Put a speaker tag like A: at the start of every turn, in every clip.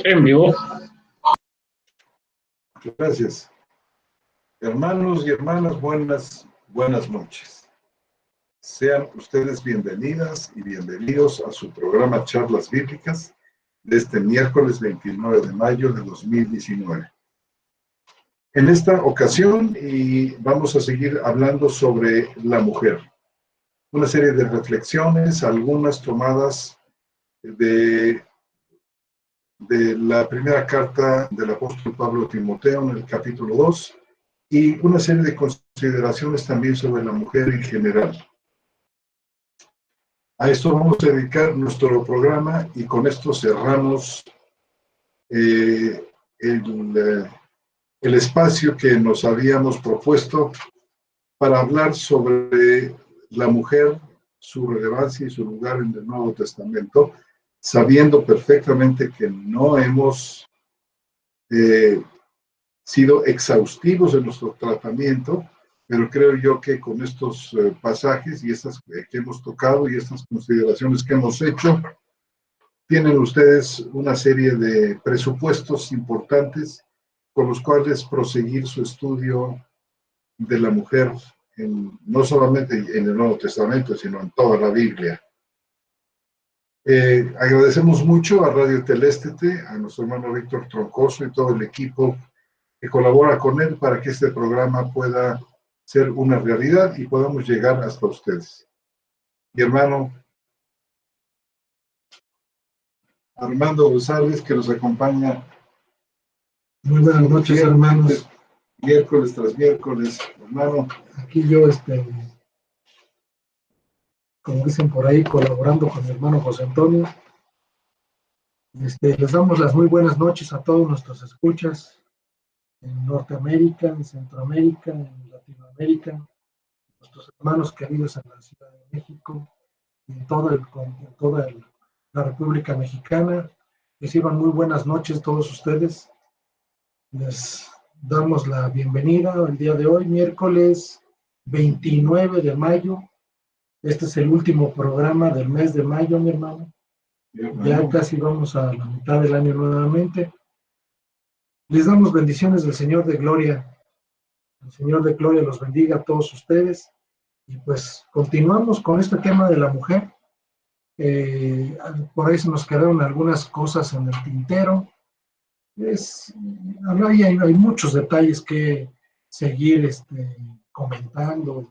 A: En vivo.
B: Gracias. Hermanos y hermanas, buenas noches. Sean ustedes bienvenidas y bienvenidos a su programa Charlas Bíblicas de este miércoles 29 de mayo de 2019. En esta ocasión vamos a seguir hablando sobre la mujer. Una serie de reflexiones, algunas tomadas de la primera carta del apóstol Pablo a Timoteo en el capítulo 2 y una serie de consideraciones también sobre la mujer en general. A esto vamos a dedicar nuestro programa y con esto cerramos el espacio que nos habíamos propuesto para hablar sobre la mujer, su relevancia y su lugar en el Nuevo Testamento, sabiendo perfectamente que no hemos sido exhaustivos en nuestro tratamiento, pero creo yo que con estos pasajes y estas que hemos tocado y estas consideraciones que hemos hecho, tienen ustedes una serie de presupuestos importantes con los cuales proseguir su estudio de la mujer, no solamente en el Nuevo Testamento, sino en toda la Biblia. Agradecemos mucho a Radio Telestete, a nuestro hermano Víctor Troncoso y todo el equipo que colabora con él para que este programa pueda ser una realidad y podamos llegar hasta ustedes. Mi hermano Armando González, que nos acompaña.
C: Muy buenas noches, hermanos.
B: Miércoles tras miércoles, hermano.
C: Aquí yo, como dicen por ahí, colaborando con mi hermano José Antonio. Les damos las muy buenas noches a todos nuestros escuchas en Norteamérica, en Centroamérica, en Latinoamérica, nuestros hermanos queridos en la Ciudad de México, en toda la República Mexicana. Reciban muy buenas noches todos ustedes. Les damos la bienvenida el día de hoy, miércoles 29 de mayo. Este es el último programa del mes de mayo, mi hermano. Ya casi vamos a la mitad del año nuevamente. Les damos bendiciones del Señor de Gloria. El Señor de Gloria los bendiga a todos ustedes. Y pues continuamos con este tema de la mujer. Por ahí se nos quedaron algunas cosas en el tintero. Hay muchos detalles que seguir comentando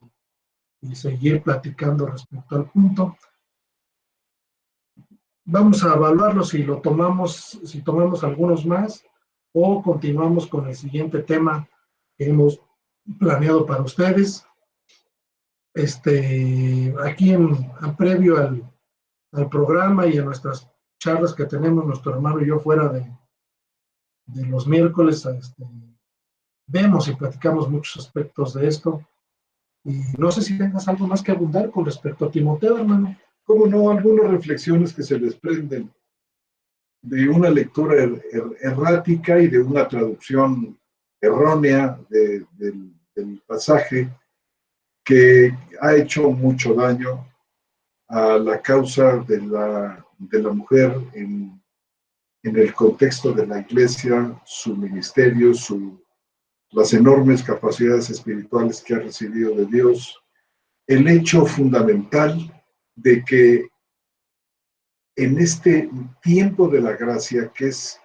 C: y seguir platicando respecto al punto. Vamos a evaluarlo si tomamos algunos más o continuamos con el siguiente tema que hemos planeado para ustedes. Aquí en previo al programa y a nuestras charlas que tenemos nuestro hermano y yo fuera de los miércoles, vemos y platicamos muchos aspectos de esto. Y no sé si tengas algo más que abundar con respecto a Timoteo, hermano.
B: ¿Cómo no? Algunas reflexiones que se desprenden de una lectura errática y de una traducción errónea del pasaje que ha hecho mucho daño a la causa de la mujer en el contexto de la iglesia, su ministerio, las enormes capacidades espirituales que ha recibido de Dios, el hecho fundamental de que en este tiempo de la gracia, que es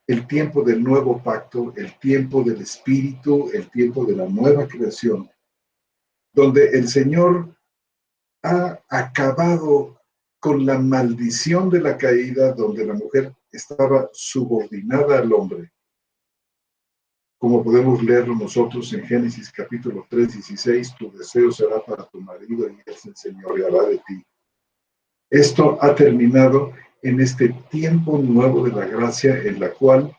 B: el tiempo del nuevo pacto, el tiempo del Espíritu, el tiempo de la nueva creación, donde el Señor ha acabado con la maldición de la caída, donde la mujer estaba subordinada al hombre, como podemos leerlo nosotros en Génesis capítulo 3, 16, tu deseo será para tu marido y él se enseñoreará de ti. Esto ha terminado en este tiempo nuevo de la gracia, en la cual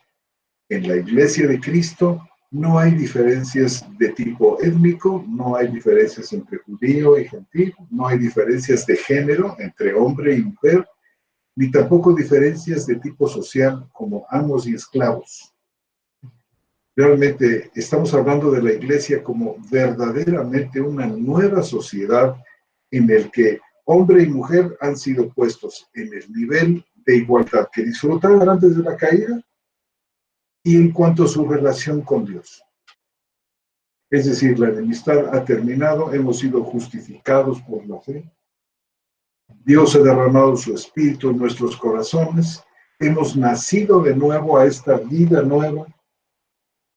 B: en la iglesia de Cristo no hay diferencias de tipo étnico, no hay diferencias entre judío y gentil, no hay diferencias de género entre hombre y mujer, ni tampoco diferencias de tipo social como amos y esclavos. Realmente estamos hablando de la iglesia como verdaderamente una nueva sociedad en el que hombre y mujer han sido puestos en el nivel de igualdad que disfrutaban antes de la caída y en cuanto a su relación con Dios. Es decir, la enemistad ha terminado, hemos sido justificados por la fe. Dios ha derramado su espíritu en nuestros corazones. Hemos nacido de nuevo a esta vida nueva.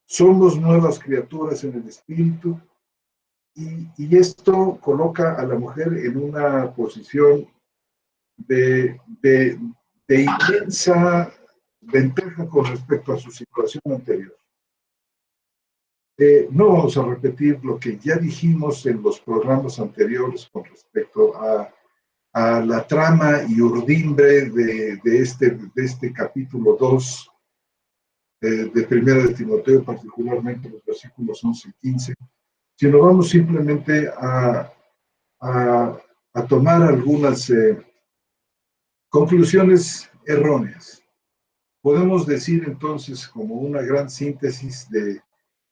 B: Somos nuevas criaturas en el espíritu. Y esto coloca a la mujer en una posición de inmensa ventaja con respecto a su situación anterior. No vamos a repetir lo que ya dijimos en los programas anteriores con respecto a la trama y urdimbre de este capítulo 2 de Primera de Timoteo, particularmente los versículos 11 y 15, sino vamos simplemente a tomar algunas conclusiones erróneas. Podemos decir entonces, como una gran síntesis de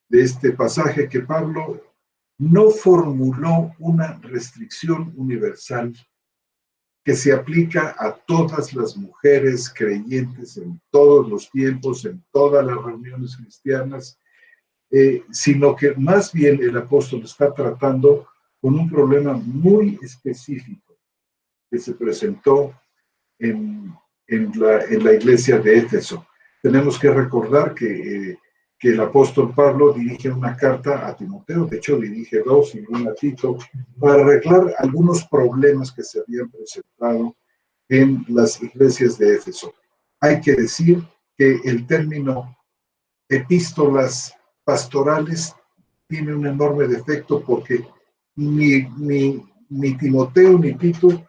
B: este pasaje, que Pablo no formuló una restricción universal que se aplica a todas las mujeres creyentes en todos los tiempos, en todas las reuniones cristianas, sino que más bien el apóstol está tratando con un problema muy específico que se presentó en la iglesia de Éfeso. Tenemos que recordar que el apóstol Pablo dirige una carta a Timoteo, de hecho dirige dos y una a Tito, para arreglar algunos problemas que se habían presentado en las iglesias de Éfeso. Hay que decir que el término epístolas pastorales tiene un enorme defecto porque ni Timoteo ni Tito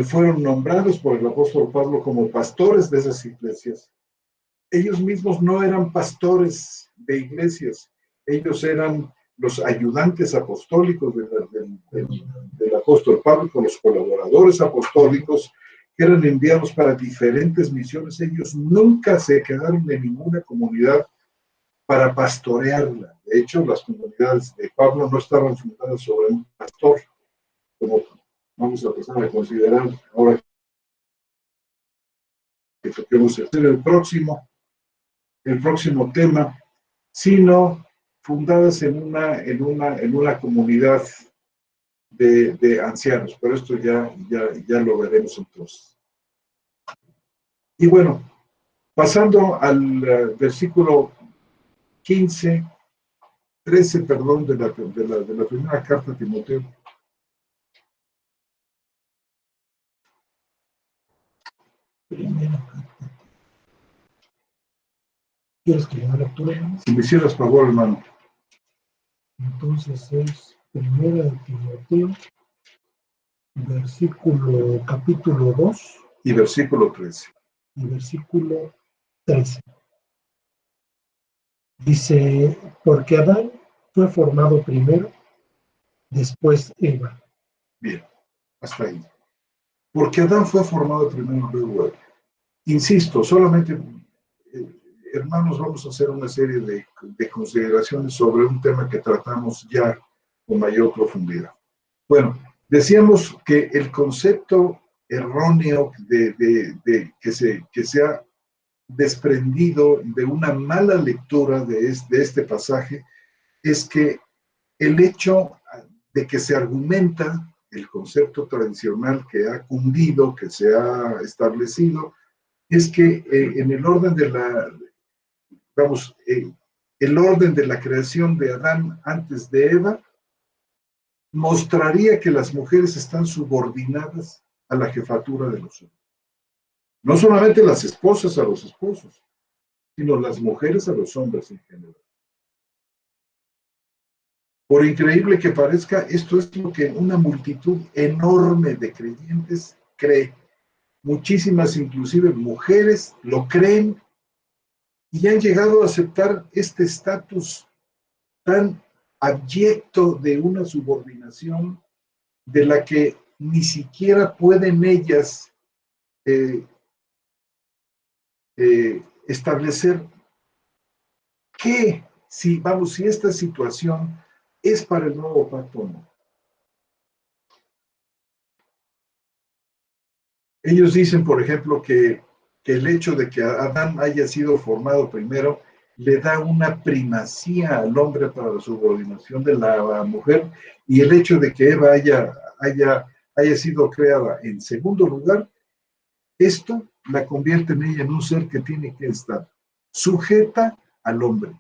B: fueron nombrados por el apóstol Pablo como pastores de esas iglesias. Ellos mismos no eran pastores de iglesias, ellos eran los ayudantes apostólicos del apóstol Pablo, con los colaboradores apostólicos que eran enviados para diferentes misiones. Ellos nunca se quedaron en ninguna comunidad para pastorearla. De hecho, las comunidades de Pablo no estaban fundadas sobre un pastor, como vamos a empezar a considerar ahora que toquemos el próximo tema, sino fundadas en una comunidad de ancianos. Pero esto ya lo veremos entonces. Y bueno, pasando al versículo 13, perdón, de la primera carta a Timoteo.
C: ¿Quieres que le haga lectura?
B: Si me hicieras favor, hermano.
C: Entonces es Primera de Timoteo, capítulo 2.
B: Y versículo 13.
C: Y versículo 13. Dice, porque Adán fue formado primero, después Eva.
B: Bien, hasta ahí. Porque Adán fue formado primero, luego Eva. Insisto, solamente, hermanos, vamos a hacer una serie de consideraciones sobre un tema que tratamos ya con mayor profundidad. Bueno, decíamos que el concepto erróneo que se ha desprendido de una mala lectura de este pasaje es que el hecho de que se argumenta el concepto tradicional que ha cundido, que se ha establecido, es que en el orden de el orden de la creación de Adán antes de Eva mostraría que las mujeres están subordinadas a la jefatura de los hombres. No solamente las esposas a los esposos, sino las mujeres a los hombres en general. Por increíble que parezca, esto es lo que una multitud enorme de creyentes cree. Muchísimas, inclusive mujeres, lo creen y han llegado a aceptar este estatus tan abyecto de una subordinación de la que ni siquiera pueden ellas establecer si esta situación es para el nuevo pacto o no. Ellos dicen, por ejemplo, que el hecho de que Adán haya sido formado primero le da una primacía al hombre para la subordinación de la mujer, y el hecho de que Eva haya sido creada en segundo lugar, esto la convierte en ella en un ser que tiene que estar sujeta al hombre.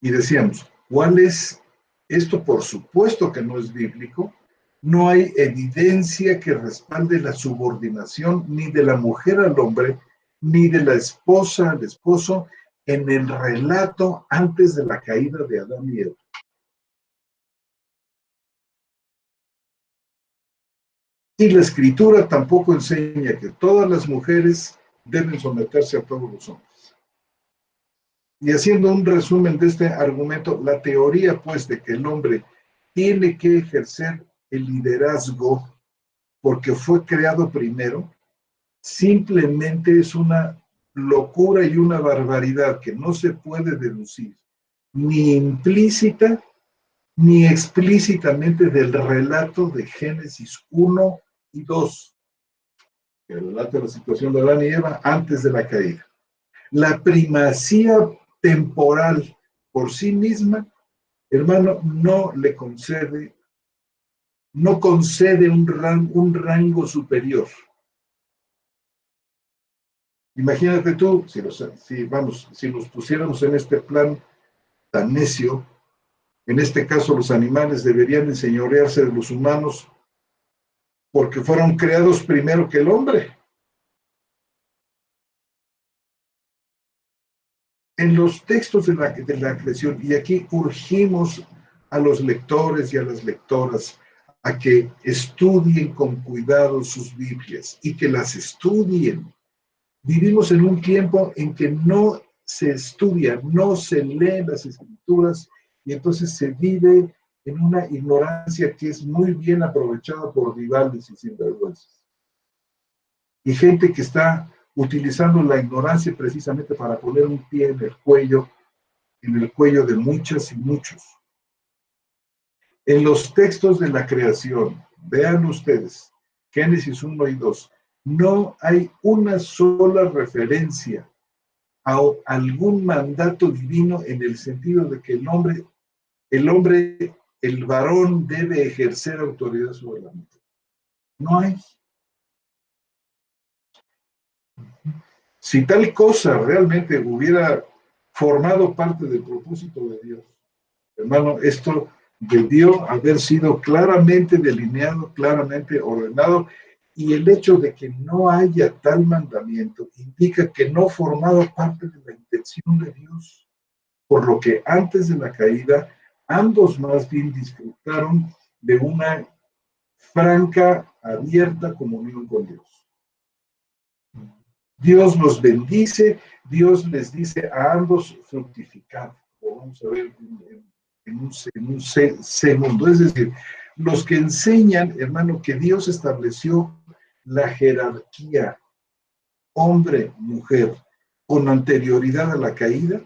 B: Y decíamos, ¿cuál es esto? Por supuesto que no es bíblico. No hay evidencia que respalde la subordinación ni de la mujer al hombre, ni de la esposa al esposo en el relato antes de la caída de Adán y Eva. Y la escritura tampoco enseña que todas las mujeres deben someterse a todos los hombres. Y haciendo un resumen de este argumento, la teoría pues de que el hombre tiene que ejercer el liderazgo porque fue creado primero, simplemente es una locura y una barbaridad que no se puede deducir, ni implícita ni explícitamente del relato de Génesis 1 y 2, que relata la situación de Adán y Eva antes de la caída. La primacía temporal por sí misma, hermano, no concede un rango superior. Imagínate tú, si nos pusiéramos en este plan tan necio, en este caso los animales deberían enseñorearse de los humanos porque fueron creados primero que el hombre. En los textos de la creación, y aquí urgimos a los lectores y a las lectoras a que estudien con cuidado sus Biblias y que las estudien. Vivimos en un tiempo en que no se estudia, no se leen las escrituras, y entonces se vive en una ignorancia que es muy bien aprovechada por rivales y sinvergüenzas. Y gente que está utilizando la ignorancia precisamente para poner un pie en el cuello de muchas y muchos. En los textos de la creación, vean ustedes, Génesis 1 y 2, no hay una sola referencia a algún mandato divino en el sentido de que el varón debe ejercer autoridad sobre la mujer. No hay. Si tal cosa realmente hubiera formado parte del propósito de Dios, hermano, esto debió haber sido claramente delineado, claramente ordenado, y el hecho de que no haya tal mandamiento indica que no formaba parte de la intención de Dios, por lo que antes de la caída, ambos más bien disfrutaron de una franca, abierta comunión con Dios. Dios los bendice, Dios les dice a ambos fructificar. Lo vamos a ver en un segundo. Es decir, los que enseñan, hermano, que Dios estableció la jerarquía hombre-mujer con anterioridad a la caída,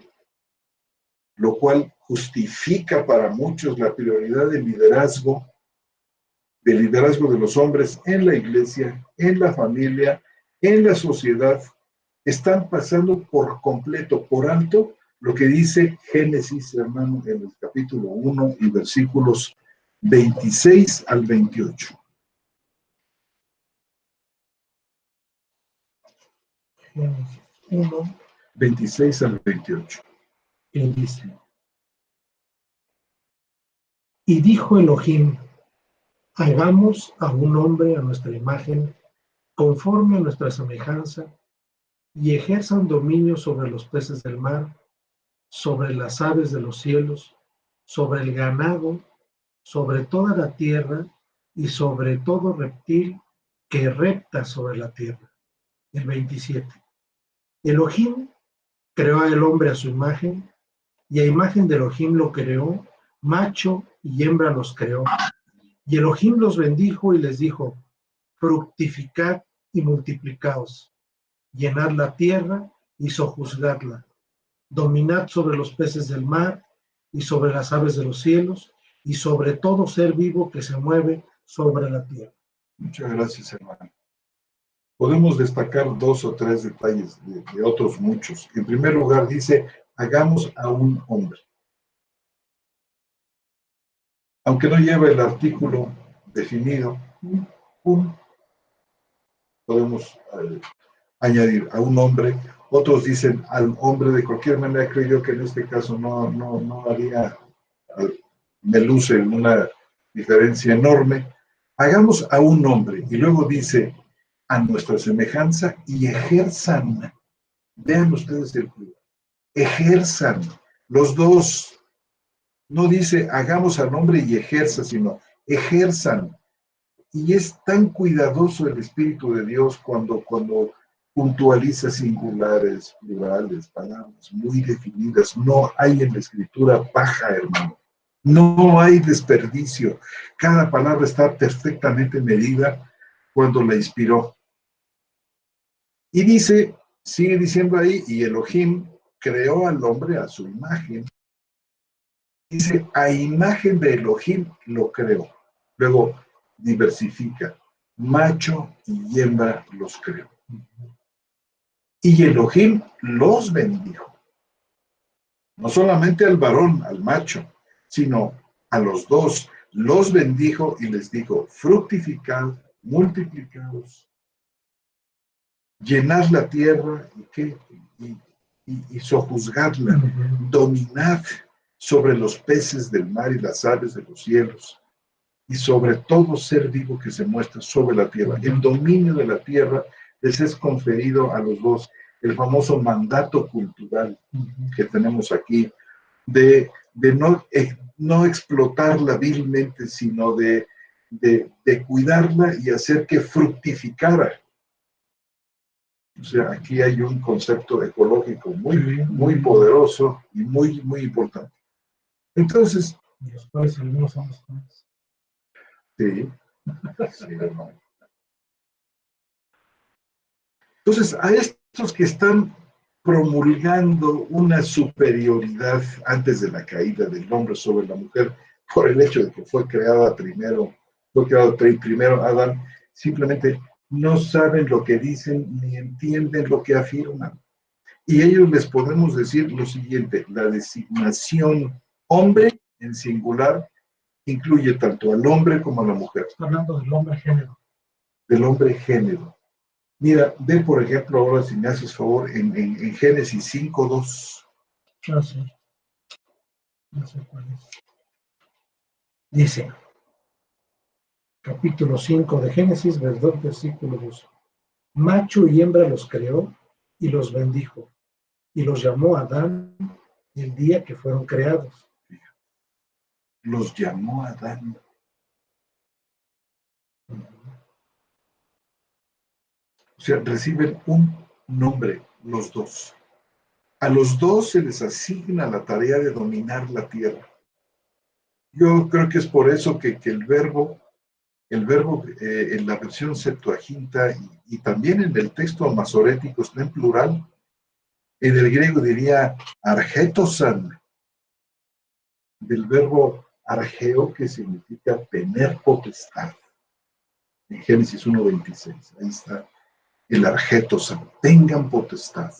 B: lo cual justifica para muchos la prioridad del liderazgo de los hombres en la iglesia, en la familia, en la sociedad, están pasando por completo, por alto, lo que dice Génesis, hermano, en el capítulo 1 y versículos 26 al 28.
C: Génesis 1,
B: 26 al 28.
C: y dice: Y dijo Elohim, hagamos a un hombre a nuestra imagen, conforme a nuestra semejanza, y ejerzan dominio sobre los peces del mar, sobre las aves de los cielos, sobre el ganado, sobre toda la tierra, y sobre todo reptil que repta sobre la tierra. El 27. Elohim creó al hombre a su imagen, y a imagen de Elohim lo creó, macho y hembra los creó. Y Elohim los bendijo y les dijo: fructificad y multiplicaos, llenad la tierra y sojuzgadla, dominad sobre los peces del mar y sobre las aves de los cielos y sobre todo ser vivo que se mueve sobre la tierra.
B: Muchas gracias, hermano. Podemos destacar 2 o 3 detalles de otros muchos. En primer lugar, dice, hagamos a un hombre. Aunque no lleva el artículo definido, podemos añadir a un hombre. Otros dicen al hombre. De cualquier manera, creo yo que en este caso no haría, me luce una diferencia enorme. Hagamos a un hombre. Y luego dice, a nuestra semejanza y ejerzan. Vean ustedes el cuidado. Ejerzan. Los dos. No dice hagamos al hombre y ejerza, sino ejerzan. Y es tan cuidadoso el Espíritu de Dios cuando puntualiza singulares, plurales, palabras muy definidas. No hay en la Escritura paja, hermano. No hay desperdicio. Cada palabra está perfectamente medida cuando la inspiró. Y dice, sigue diciendo ahí, y Elohim creó al hombre a su imagen. Dice, a imagen de Elohim lo creó. Luego diversifica, macho y hembra los creó. Y Elohim los bendijo. No solamente al varón, al macho, sino a los dos. Los bendijo y les dijo, fructificad, multiplicaos, llenad la tierra y sojuzgadla, dominad sobre los peces del mar y las aves de los cielos, y sobre todo ser vivo que se muestra sobre la tierra. El dominio de la tierra les es conferido a los dos. El famoso mandato cultural que tenemos aquí, de no explotarla vilmente, sino de cuidarla y hacer que fructificara. O sea, aquí hay un concepto ecológico muy poderoso y muy importante. Entonces,
C: y los cuales algunos son los cuales.
B: Sí, hermano. Entonces, a estos que están promulgando una superioridad antes de la caída del hombre sobre la mujer, por el hecho de que fue creado primero Adán, simplemente no saben lo que dicen ni entienden lo que afirman. Y ellos les podemos decir lo siguiente: la designación hombre en singular incluye tanto al hombre como a la mujer.
C: Está hablando del hombre género.
B: Del hombre género. Mira, ve por ejemplo ahora, si me haces favor, en Génesis 5:2.
C: Ah, sí. No sé cuál es. Dice, capítulo 5 de Génesis, versículo 2. Macho y hembra los creó y los bendijo, y los llamó Adán el día que fueron creados.
B: Los llamó Adán. O sea, reciben un nombre los dos. A los dos se les asigna la tarea de dominar la tierra. Yo creo que es por eso que el verbo en la versión Septuaginta y también en el texto masorético está en plural. En el griego diría argetosan, del verbo argeo, que significa tener potestad. En Génesis 1:26, ahí está el argetosan, tengan potestad.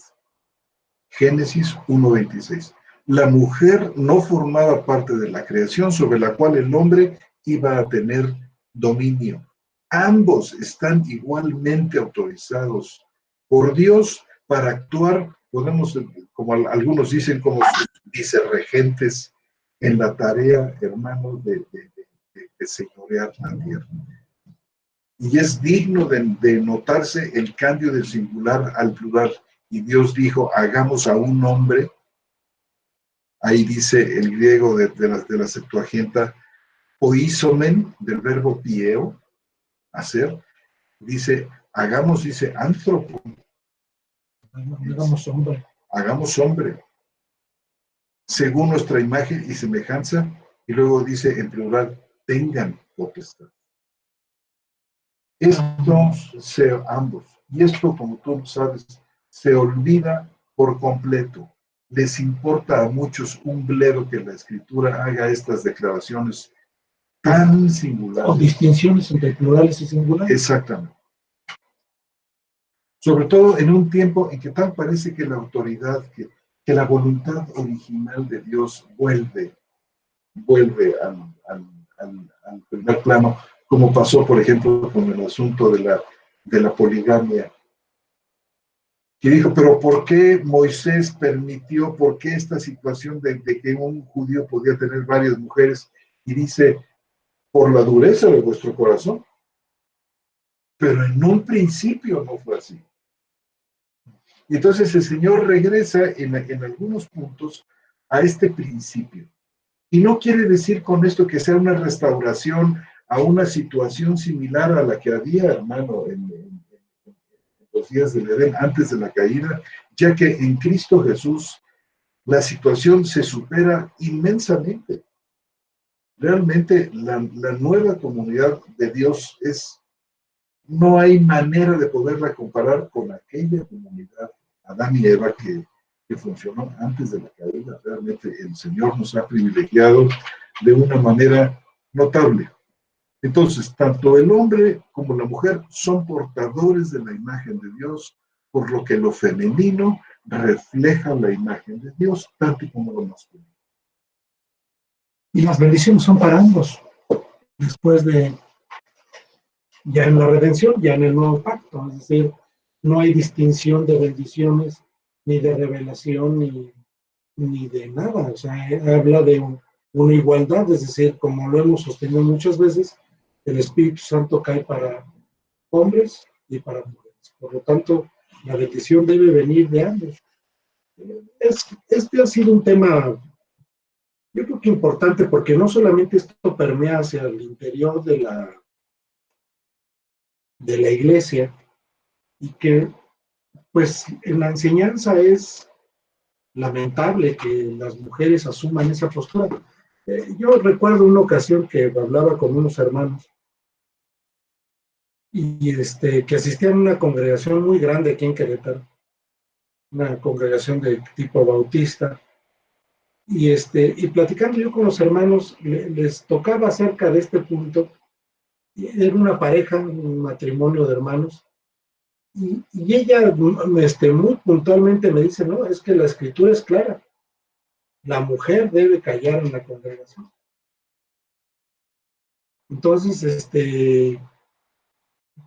B: Génesis 1:26. La mujer no formaba parte de la creación sobre la cual el hombre iba a tener dominio. Ambos están igualmente autorizados por Dios para actuar, podemos, como algunos dicen, como vicerregentes en la tarea, hermanos, de señorear la tierra. Y es digno de notarse el cambio del singular al plural. Y Dios dijo, hagamos a un hombre. Ahí dice el griego de la Septuaginta, oisomen, del verbo pieo, hacer. Dice, dice, anthropo.
C: Hagamos hombre.
B: Hagamos hombre. Según nuestra imagen y semejanza. Y luego dice en plural, tengan potestad. Ambos. Y esto, como tú sabes, se olvida por completo. Les importa a muchos un bledo que la Escritura haga estas declaraciones tan singulares.
C: O distinciones entre plurales y singulares.
B: Exactamente. Sobre todo en un tiempo en que tal parece que la autoridad, que la voluntad original de Dios vuelve al primer plano, como pasó, por ejemplo, con el asunto de la poligamia. Que dijo, pero ¿por qué Moisés permitió, por qué esta situación de que un judío podía tener varias mujeres? Y dice, por la dureza de vuestro corazón. Pero en un principio no fue así. Y entonces el Señor regresa en algunos puntos a este principio. Y no quiere decir con esto que sea una restauración a una situación similar a la que había, hermano, en los días del Edén, antes de la caída, ya que en Cristo Jesús la situación se supera inmensamente. Realmente la nueva comunidad de Dios no hay manera de poderla comparar con aquella comunidad, Adán y Eva, que funcionó antes de la caída. Realmente el Señor nos ha privilegiado de una manera notable. Entonces, tanto el hombre como la mujer son portadores de la imagen de Dios, por lo que lo femenino refleja la imagen de Dios, tanto como lo masculino.
C: Y las bendiciones son para ambos. Después de, ya en la redención, ya en el nuevo pacto, es decir, no hay distinción de bendiciones, ni de revelación, ni de nada. O sea, habla de una igualdad, es decir, como lo hemos sostenido muchas veces, el Espíritu Santo cae para hombres y para mujeres. Por lo tanto, la bendición debe venir de ambos. Este ha sido un tema, yo creo que importante, porque no solamente esto permea hacia el interior de la iglesia, y que, pues, en la enseñanza es lamentable que las mujeres asuman esa postura. Yo recuerdo una ocasión que hablaba con unos hermanos y que asistían a una congregación muy grande aquí en Querétaro, una congregación de tipo bautista, y platicando yo con los hermanos, les tocaba acerca de este punto. Era una pareja, un matrimonio de hermanos, y ella muy puntualmente me dice, no, es que la escritura es clara, la mujer debe callar en la congregación. Entonces,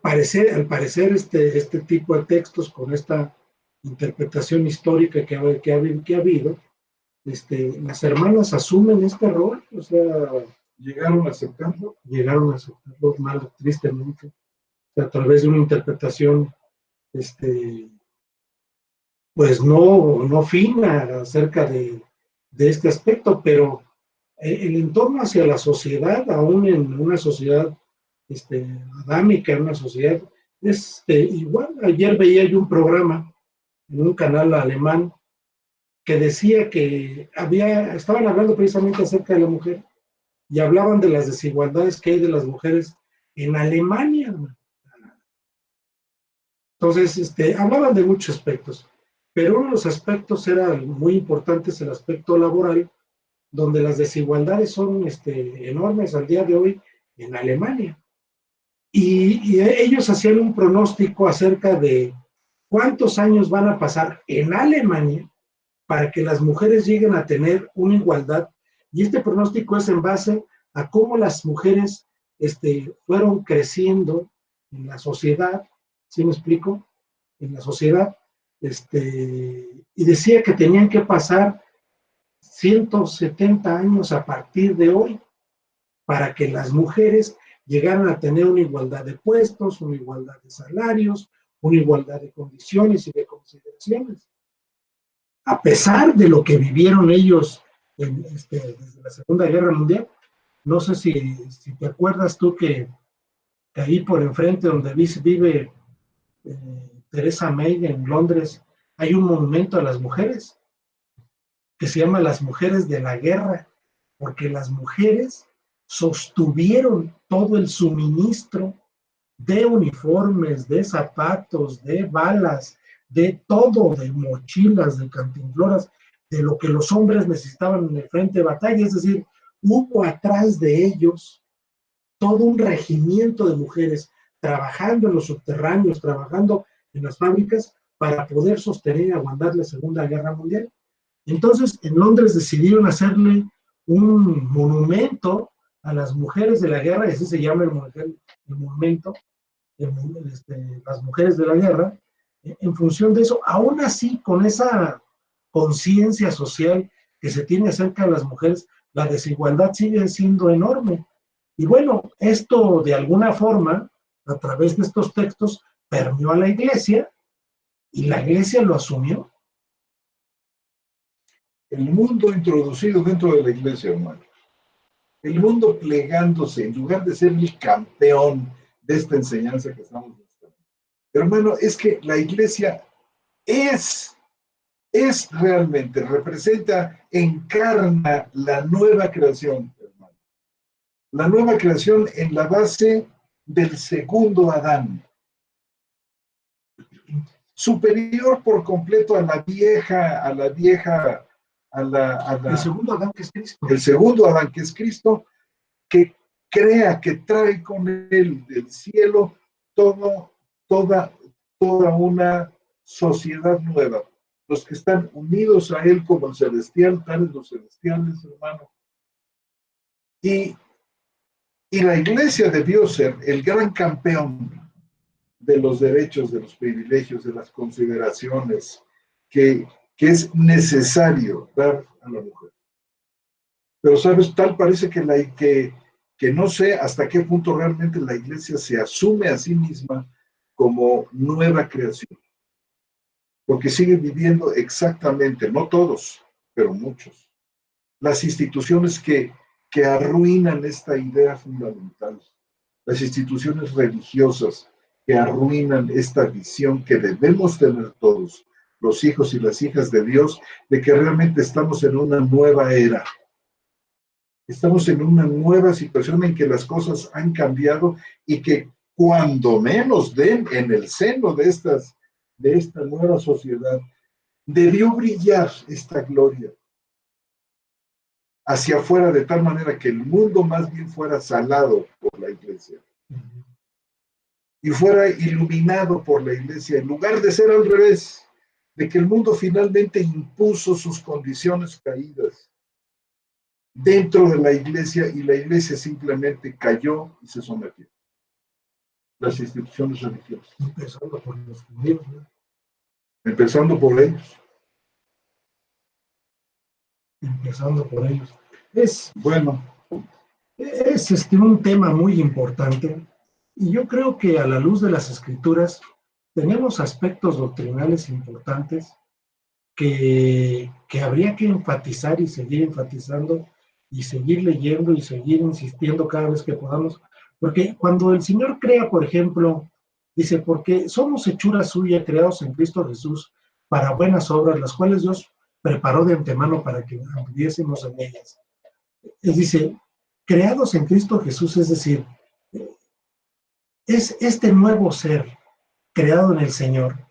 C: al parecer este tipo de textos con esta interpretación histórica que ha habido, las hermanas asumen este rol, o sea,
B: Llegaron a aceptarlo
C: mal, tristemente, o sea, a través de una interpretación, pues no fina acerca de este aspecto, pero el entorno hacia la sociedad, aún en una sociedad adámica, en una sociedad, igual. Ayer veía yo un programa en un canal alemán que decía que estaban hablando precisamente acerca de la mujer y hablaban de las desigualdades que hay de las mujeres en Alemania. Entonces, hablaban de muchos aspectos, pero uno de los aspectos era muy importante, es el aspecto laboral, donde las desigualdades son enormes al día de hoy en Alemania. Y ellos hacían un pronóstico acerca de cuántos años van a pasar en Alemania para que las mujeres lleguen a tener una igualdad. Y este pronóstico es en base a cómo las mujeres fueron creciendo en la sociedad, ¿sí me explico? En la sociedad, y decía que tenían que pasar 170 años a partir de hoy para que las mujeres llegaran a tener una igualdad de puestos, una igualdad de salarios, una igualdad de condiciones y de consideraciones. A pesar de lo que vivieron ellos desde la Segunda Guerra Mundial, no sé si te acuerdas tú que ahí por enfrente donde vive Theresa May en Londres, hay un monumento a las mujeres que se llama Las Mujeres de la Guerra, porque las mujeres sostuvieron todo el suministro de uniformes, de zapatos, de balas, de todo, de mochilas, de cantimploras, de lo que los hombres necesitaban en el frente de batalla. Es decir, hubo atrás de ellos todo un regimiento de mujeres trabajando en los subterráneos, trabajando en las fábricas para poder sostener y aguantar la Segunda Guerra Mundial. Entonces, en Londres decidieron hacerle un monumento a las mujeres de la guerra, y así se llama el monumento, las mujeres de la guerra, en función de eso. Aún así, con esa conciencia social que se tiene acerca de las mujeres, la desigualdad sigue siendo enorme. Y bueno, esto de alguna forma, a través de estos textos, permeó a la iglesia, y la iglesia lo asumió.
B: El mundo introducido dentro de la iglesia, hermano. El mundo plegándose, en lugar de ser el campeón de esta enseñanza que estamos buscando. Hermano, es que la iglesia es realmente, representa, encarna la nueva creación, hermano. La nueva creación en la base del segundo Adán. Superior por completo a la vieja,
C: el segundo Adán, que es Cristo.
B: El segundo Adán, que es Cristo, que crea, que trae con él del cielo toda una sociedad nueva. Los que están unidos a él como el celestial, tales los celestiales, hermano. Y la iglesia debió ser el gran campeón de los derechos, de los privilegios, de las consideraciones que es necesario dar a la mujer. Pero, ¿sabes? Tal parece que no sé hasta qué punto realmente la iglesia se asume a sí misma como nueva creación. Porque sigue viviendo exactamente, no todos, pero muchos, las instituciones que arruinan esta idea fundamental. Las instituciones religiosas que arruinan esta visión que debemos tener todos, los hijos y las hijas de Dios, de que realmente estamos en una nueva era. Estamos en una nueva situación en que las cosas han cambiado y que cuando menos en el seno de esta nueva sociedad debió brillar esta gloria hacia afuera, de tal manera que el mundo más bien fuera salado por la iglesia y fuera iluminado por la iglesia, en lugar de ser al revés, de que el mundo finalmente impuso sus condiciones caídas dentro de la iglesia y la iglesia simplemente cayó y se sometió. Las instituciones religiosas.
C: Empezando por los judíos, ¿no?
B: Empezando por ellos.
C: Empezando por ellos. Es un tema muy importante, y yo creo que a la luz de las Escrituras tenemos aspectos doctrinales importantes que habría que enfatizar y seguir enfatizando y seguir leyendo y seguir insistiendo cada vez que podamos, porque cuando el Señor crea, por ejemplo, dice, porque somos hechura suya, creados en Cristo Jesús para buenas obras, las cuales Dios preparó de antemano para que anduviésemos en ellas. Él dice, creados en Cristo Jesús, es decir, es este nuevo ser creado en el Señor,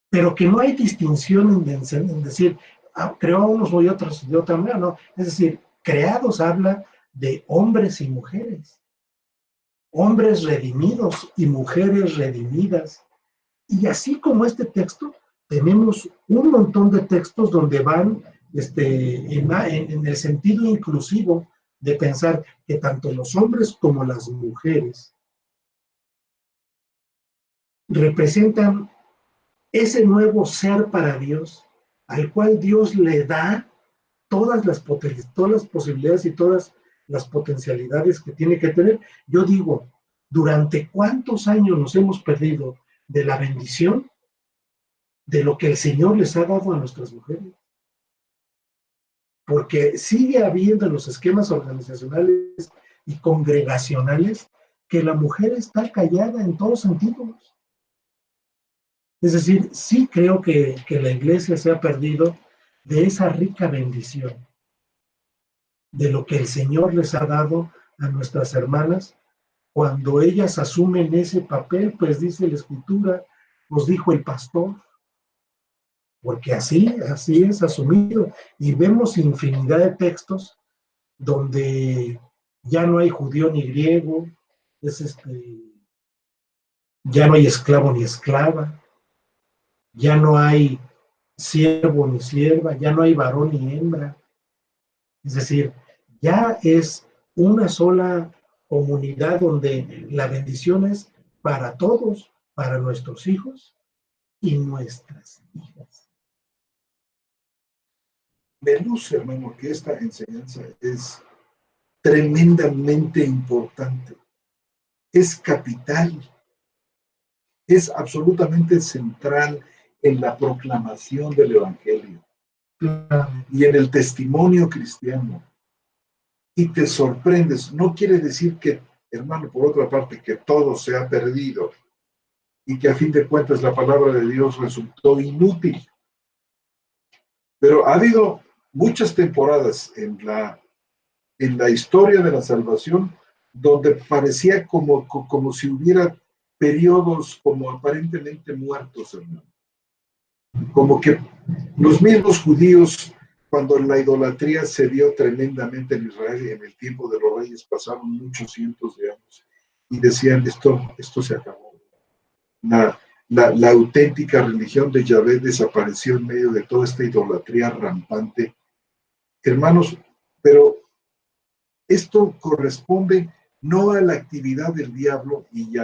C: pero que no hay distinción en decir, creó a unos y otros de otra manera, no. Es decir, creados habla de hombres y mujeres, hombres redimidos y mujeres redimidas. Y así como este texto, tenemos un montón de textos donde van en el sentido inclusivo de pensar que tanto los hombres como las mujeres representan ese nuevo ser para Dios, al cual Dios le da todas las posibilidades y todas las potencialidades que tiene que tener. Yo digo, ¿durante cuántos años nos hemos perdido de la bendición de lo que el Señor les ha dado a nuestras mujeres? Porque sigue habiendo en los esquemas organizacionales y congregacionales que la mujer está callada en todos sentidos. Es decir, sí creo que la iglesia se ha perdido de esa rica bendición, de lo que el Señor les ha dado a nuestras hermanas, cuando ellas asumen ese papel, pues dice la Escritura, os dijo el pastor, porque así es asumido, y vemos infinidad de textos donde Ya no hay judío ni griego, ya no hay esclavo ni esclava, ya no hay siervo ni sierva, ya no hay varón ni hembra. Es decir, ya es una sola comunidad donde la bendición es para todos, para nuestros hijos y nuestras hijas.
B: Me luce, hermano, que esta enseñanza es tremendamente importante, es capital, es absolutamente central en la proclamación del Evangelio y en el testimonio cristiano. Y te sorprendes, no quiere decir que, hermano, por otra parte, que todo se ha perdido y que a fin de cuentas la palabra de Dios resultó inútil. Pero ha habido muchas temporadas en la historia de la salvación donde parecía como si hubiera periodos como aparentemente muertos, hermano. Como que los mismos judíos, cuando la idolatría se dio tremendamente en Israel y en el tiempo de los reyes, pasaron muchos cientos de años y decían, esto se acabó. La auténtica religión de Yahvé desapareció en medio de toda esta idolatría rampante. Hermanos, pero esto corresponde no a la actividad del diablo y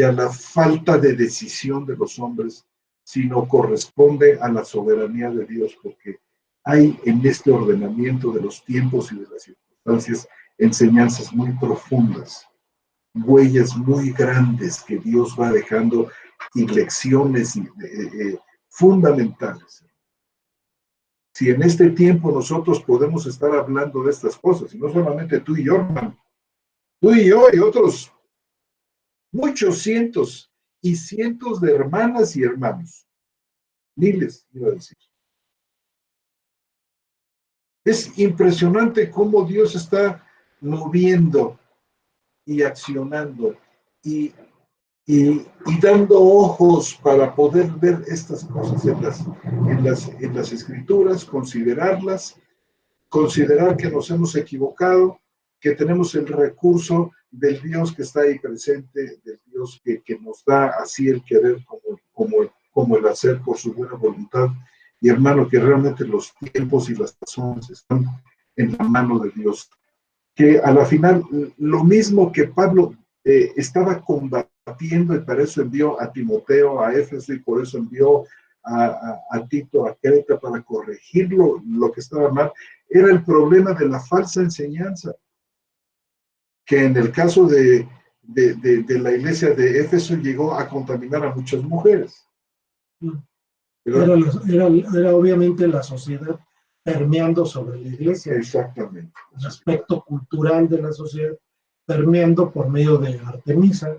B: a la falta de decisión de los hombres, sino corresponde a la soberanía de Dios, porque hay en este ordenamiento de los tiempos y de las circunstancias enseñanzas muy profundas, huellas muy grandes que Dios va dejando y lecciones fundamentales. Si en este tiempo nosotros podemos estar hablando de estas cosas, y no solamente tú y yo, hermano, tú y yo y otros muchos cientos y cientos de hermanas y hermanos, miles, iba a decir. Es impresionante cómo Dios está moviendo y accionando y dando ojos para poder ver estas cosas en las escrituras, considerarlas, considerar que nos hemos equivocado, que tenemos el recurso del Dios que está ahí presente, del Dios que nos da así el querer como el hacer por su buena voluntad. Y hermano, que realmente los tiempos y las razones están en la mano de Dios. Que a la final, lo mismo que Pablo estaba combatiendo, y para eso envió a Timoteo a Éfeso, y por eso envió a Tito a Creta para corregirlo, lo que estaba mal, era el problema de la falsa enseñanza, que en el caso de la iglesia de Éfeso llegó a contaminar a muchas mujeres.
C: Era obviamente la sociedad permeando sobre la iglesia.
B: Exactamente.
C: El aspecto cultural de la sociedad permeando por medio de Artemisa,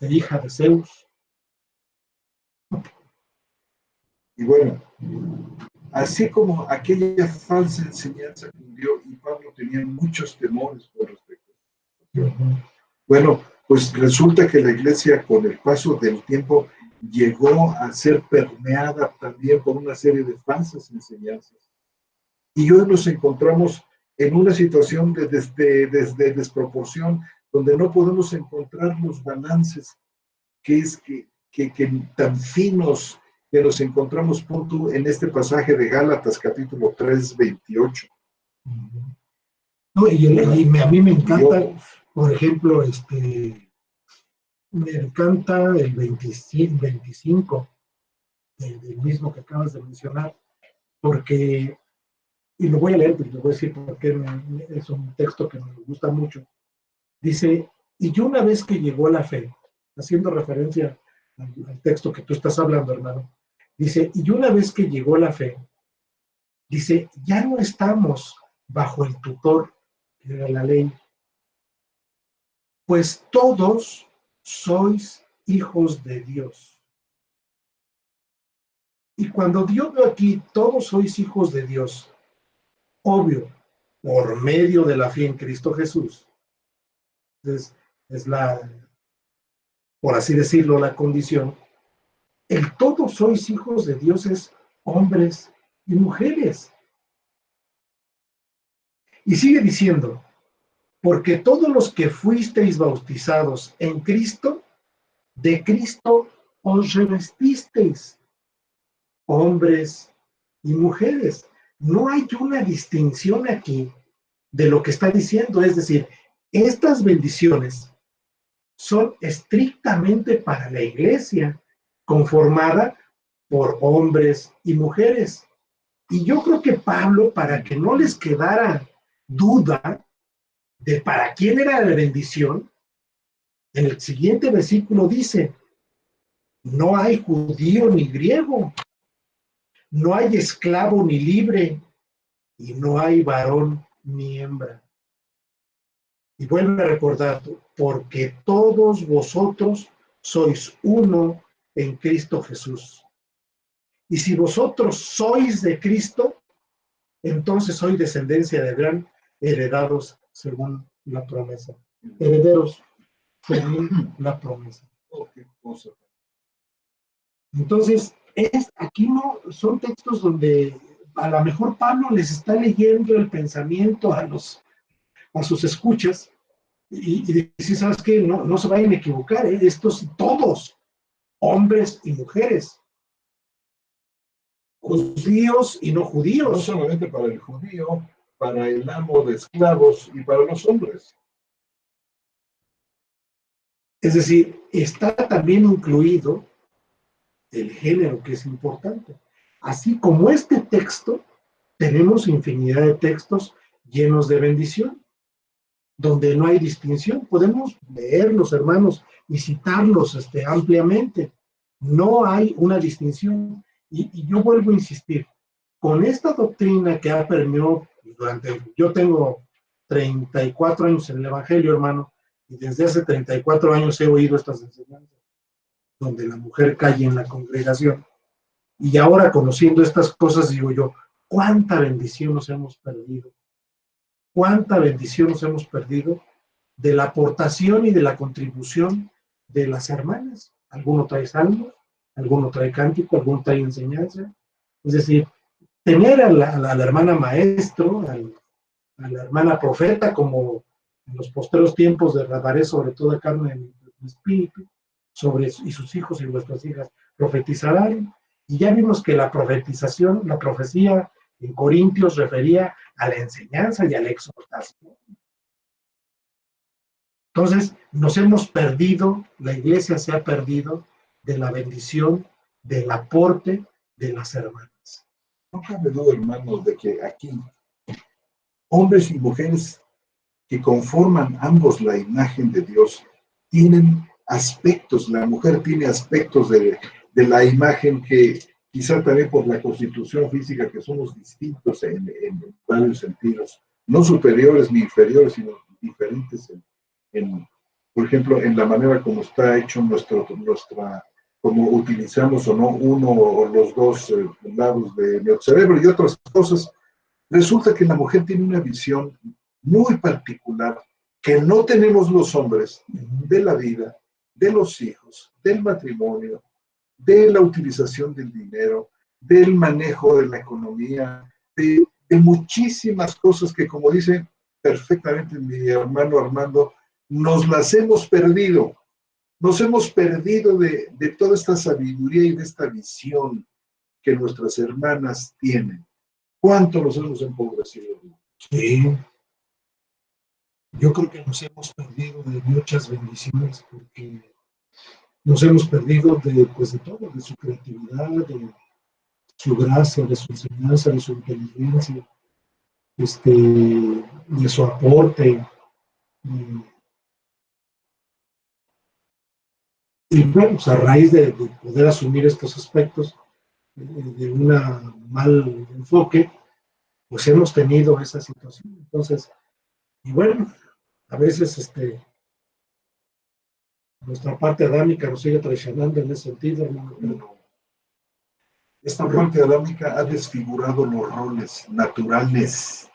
C: hija de Zeus.
B: Y bueno, así como aquella falsa enseñanza cundió y Pablo tenía muchos temores con respecto a esto. Bueno, pues resulta que la iglesia con el paso del tiempo llegó a ser permeada también por una serie de falsas enseñanzas. Y hoy nos encontramos en una situación de desproporción, donde no podemos encontrar los balances que tan finos que nos encontramos en este pasaje de Gálatas, capítulo 3, 28.
C: No, a mí me encanta, por ejemplo, me encanta el 25 del mismo que acabas de mencionar, porque, y lo voy a leer, pero lo voy a decir porque es un texto que me gusta mucho. Dice, y yo una vez que llegó la fe, haciendo referencia al texto que tú estás hablando, hermano, dice, y una vez que llegó la fe, dice, ya no estamos bajo el tutor, que era la ley, pues todos sois hijos de Dios. Y cuando Dios ve aquí, todos sois hijos de Dios, obvio, por medio de la fe en Cristo Jesús. Es por así decirlo, la condición. El todos sois hijos de Dios es hombres y mujeres. Y sigue diciendo, porque todos los que fuisteis bautizados en Cristo, de Cristo os revestisteis, hombres y mujeres. No hay una distinción aquí de lo que está diciendo, es decir, estas bendiciones son estrictamente para la iglesia, conformada por hombres y mujeres. Y yo creo que Pablo, para que no les quedara duda de para quién era la bendición, en el siguiente versículo dice, no hay judío ni griego, no hay esclavo ni libre, y no hay varón ni hembra. Y vuelve a recordar, porque todos vosotros sois uno en Cristo Jesús. Y si vosotros sois de Cristo, entonces sois descendencia de Abraham, heredados según la promesa. Herederos según la promesa.
B: Oh, qué cosa.
C: Entonces, aquí no son textos donde a lo mejor Pablo les está leyendo el pensamiento a sus escuchas y decir, ¿sabes qué? No se vayan a equivocar, estos todos, hombres y mujeres, judíos y no judíos.
B: No solamente para el judío, para el amo de esclavos y para los hombres.
C: Es decir, está también incluido el género, que es importante. Así como este texto, tenemos infinidad de textos llenos de bendición, donde no hay distinción. Podemos leerlos, hermanos, y citarlos ampliamente. No hay una distinción. Y yo vuelvo a insistir, con esta doctrina que ha permeado yo tengo 34 años en el Evangelio, hermano, y desde hace 34 años he oído estas enseñanzas, donde la mujer cae en la congregación. Y ahora, conociendo estas cosas, digo yo, ¿cuánta bendición nos hemos perdido? ¿Cuánta bendición nos hemos perdido de la aportación y de la contribución de las hermanas? Alguno trae salmos, alguno trae cántico, alguno trae enseñanza. Es decir, tener a la hermana maestro, a la hermana profeta, como en los posteros tiempos derramaré sobre toda carne en mi espíritu, y sus hijos y nuestras hijas profetizarán. Y ya vimos que la profetización, la profecía en Corintios refería a la enseñanza y a la exhortación. Entonces, nos hemos perdido, la iglesia se ha perdido de la bendición, del aporte de las hermanas.
B: No cabe duda, hermanos, de que aquí hombres y mujeres que conforman ambos la imagen de Dios tienen aspectos, la mujer tiene aspectos de la imagen que quizá también por la constitución física que somos distintos en varios sentidos, no superiores ni inferiores, sino diferentes por ejemplo, en la manera como está hecho como utilizamos o no uno o los dos lados de nuestro cerebro y otras cosas. Resulta que la mujer tiene una visión muy particular que no tenemos los hombres de la vida, de los hijos, del matrimonio, de la utilización del dinero, del manejo de la economía, de muchísimas cosas que, como dice perfectamente mi hermano Armando, nos las hemos perdido. Nos hemos perdido de toda esta sabiduría y de esta visión que nuestras hermanas tienen. ¿Cuánto nos hemos empobrecido?
C: Sí. Yo creo que nos hemos perdido de muchas bendiciones porque nos hemos perdido de todo, de su creatividad, de su gracia, de su enseñanza, de su inteligencia, de su aporte. Y bueno, pues a raíz de poder asumir estos aspectos de un mal enfoque, pues hemos tenido esa situación. Entonces, y bueno, a veces nuestra parte adámica nos sigue traicionando en ese sentido, hermano.
B: Esta parte adámica ha desfigurado los roles naturales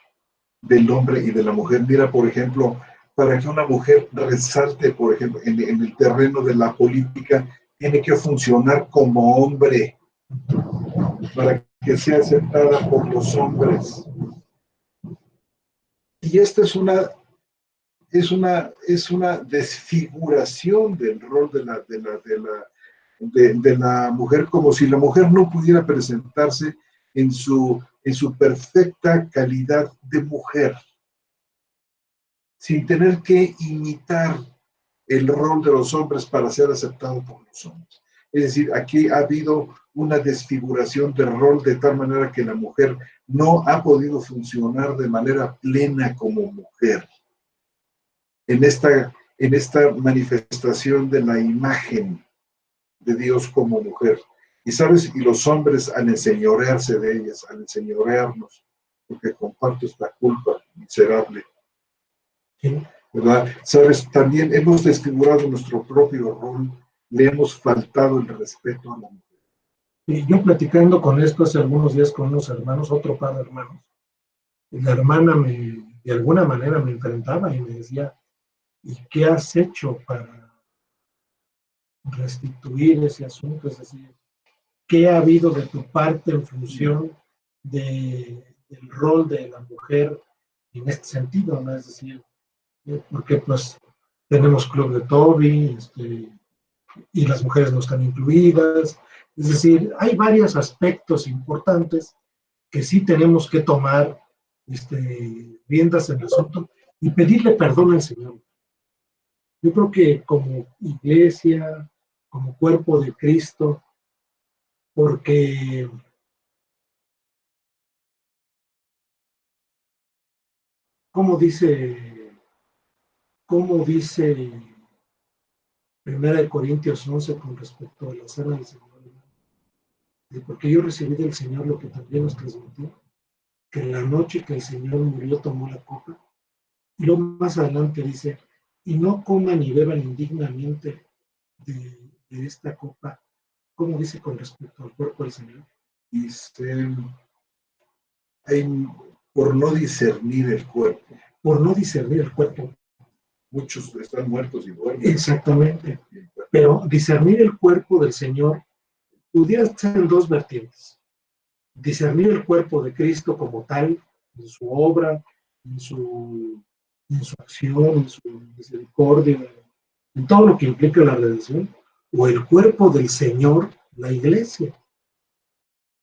B: del hombre y de la mujer. Mira, por ejemplo, para que una mujer resalte, por ejemplo, en el terreno de la política, tiene que funcionar como hombre para que sea aceptada por los hombres. Y esta es una desfiguración del rol de la mujer, como si la mujer no pudiera presentarse en su perfecta calidad de mujer, sin tener que imitar el rol de los hombres para ser aceptado por los hombres. Es decir, aquí ha habido una desfiguración del rol de tal manera que la mujer no ha podido funcionar de manera plena como mujer en esta manifestación de la imagen de Dios como mujer. Y sabes, y los hombres al enseñorearse de ellas, al enseñorearnos, porque comparto esta culpa miserable,
C: ¿sí?
B: ¿verdad? Sabes, también hemos desfigurado nuestro propio rol, le hemos faltado el respeto a la mujer.
C: Y yo platicando con esto hace algunos días con unos hermanos, otro par de hermanos, y la hermana de alguna manera me enfrentaba y me decía, ¿y qué has hecho para restituir ese asunto? Es decir, ¿qué ha habido de tu parte en función del rol de la mujer en este sentido? ¿No? Es decir, porque pues tenemos Club de Toby, y las mujeres no están incluidas. Es decir, hay varios aspectos importantes que sí tenemos que tomar riendas en el asunto y pedirle perdón al Señor. Yo creo que como iglesia, como cuerpo de Cristo, porque como dice 1 Corintios 11 con respecto a la cena del Señor, porque yo recibí del Señor lo que también nos transmitió, que en la noche que el Señor murió tomó la copa, y luego más adelante dice, y no coman ni beban indignamente de esta copa, como dice con respecto al cuerpo del Señor.
B: Dice, por no discernir el cuerpo.
C: Por no discernir el cuerpo.
B: Muchos están muertos y duermen.
C: Exactamente. Pero discernir el cuerpo del Señor pudiera ser en dos vertientes. Discernir el cuerpo de Cristo como tal, en su obra, en su acción, en su misericordia, en todo lo que implica la redención, o el cuerpo del Señor, la iglesia.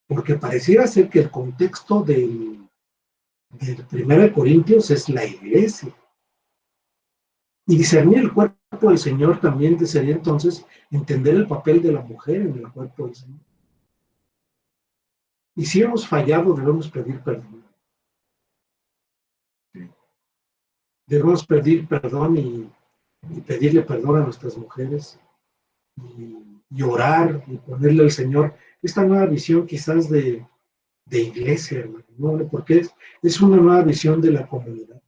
C: Porque pareciera ser que el contexto del 1 Corintios es la iglesia. Y discernir el cuerpo del Señor también sería entonces entender el papel de la mujer en el cuerpo del Señor. Y si hemos fallado, debemos pedir perdón. Debemos pedir perdón y pedirle perdón a nuestras mujeres y orar y ponerle al Señor esta nueva visión quizás de iglesia, hermano, ¿no? Porque es una nueva visión de la comunidad.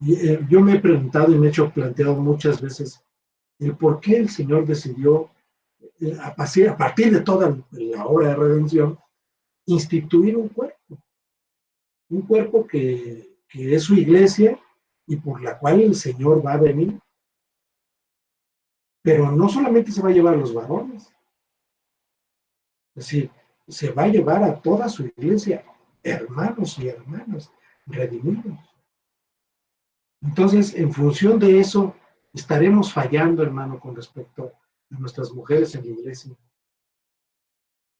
C: Y, yo me he preguntado y me he hecho planteado muchas veces el por qué el Señor decidió, a partir de toda la obra de redención, instituir un cuerpo que es su iglesia y por la cual el Señor va a venir. Pero no solamente se va a llevar a los varones, es decir, se va a llevar a toda su iglesia, hermanos y hermanas redimidos. Entonces, en función de eso, estaremos fallando, hermano, con respecto a nuestras mujeres en la iglesia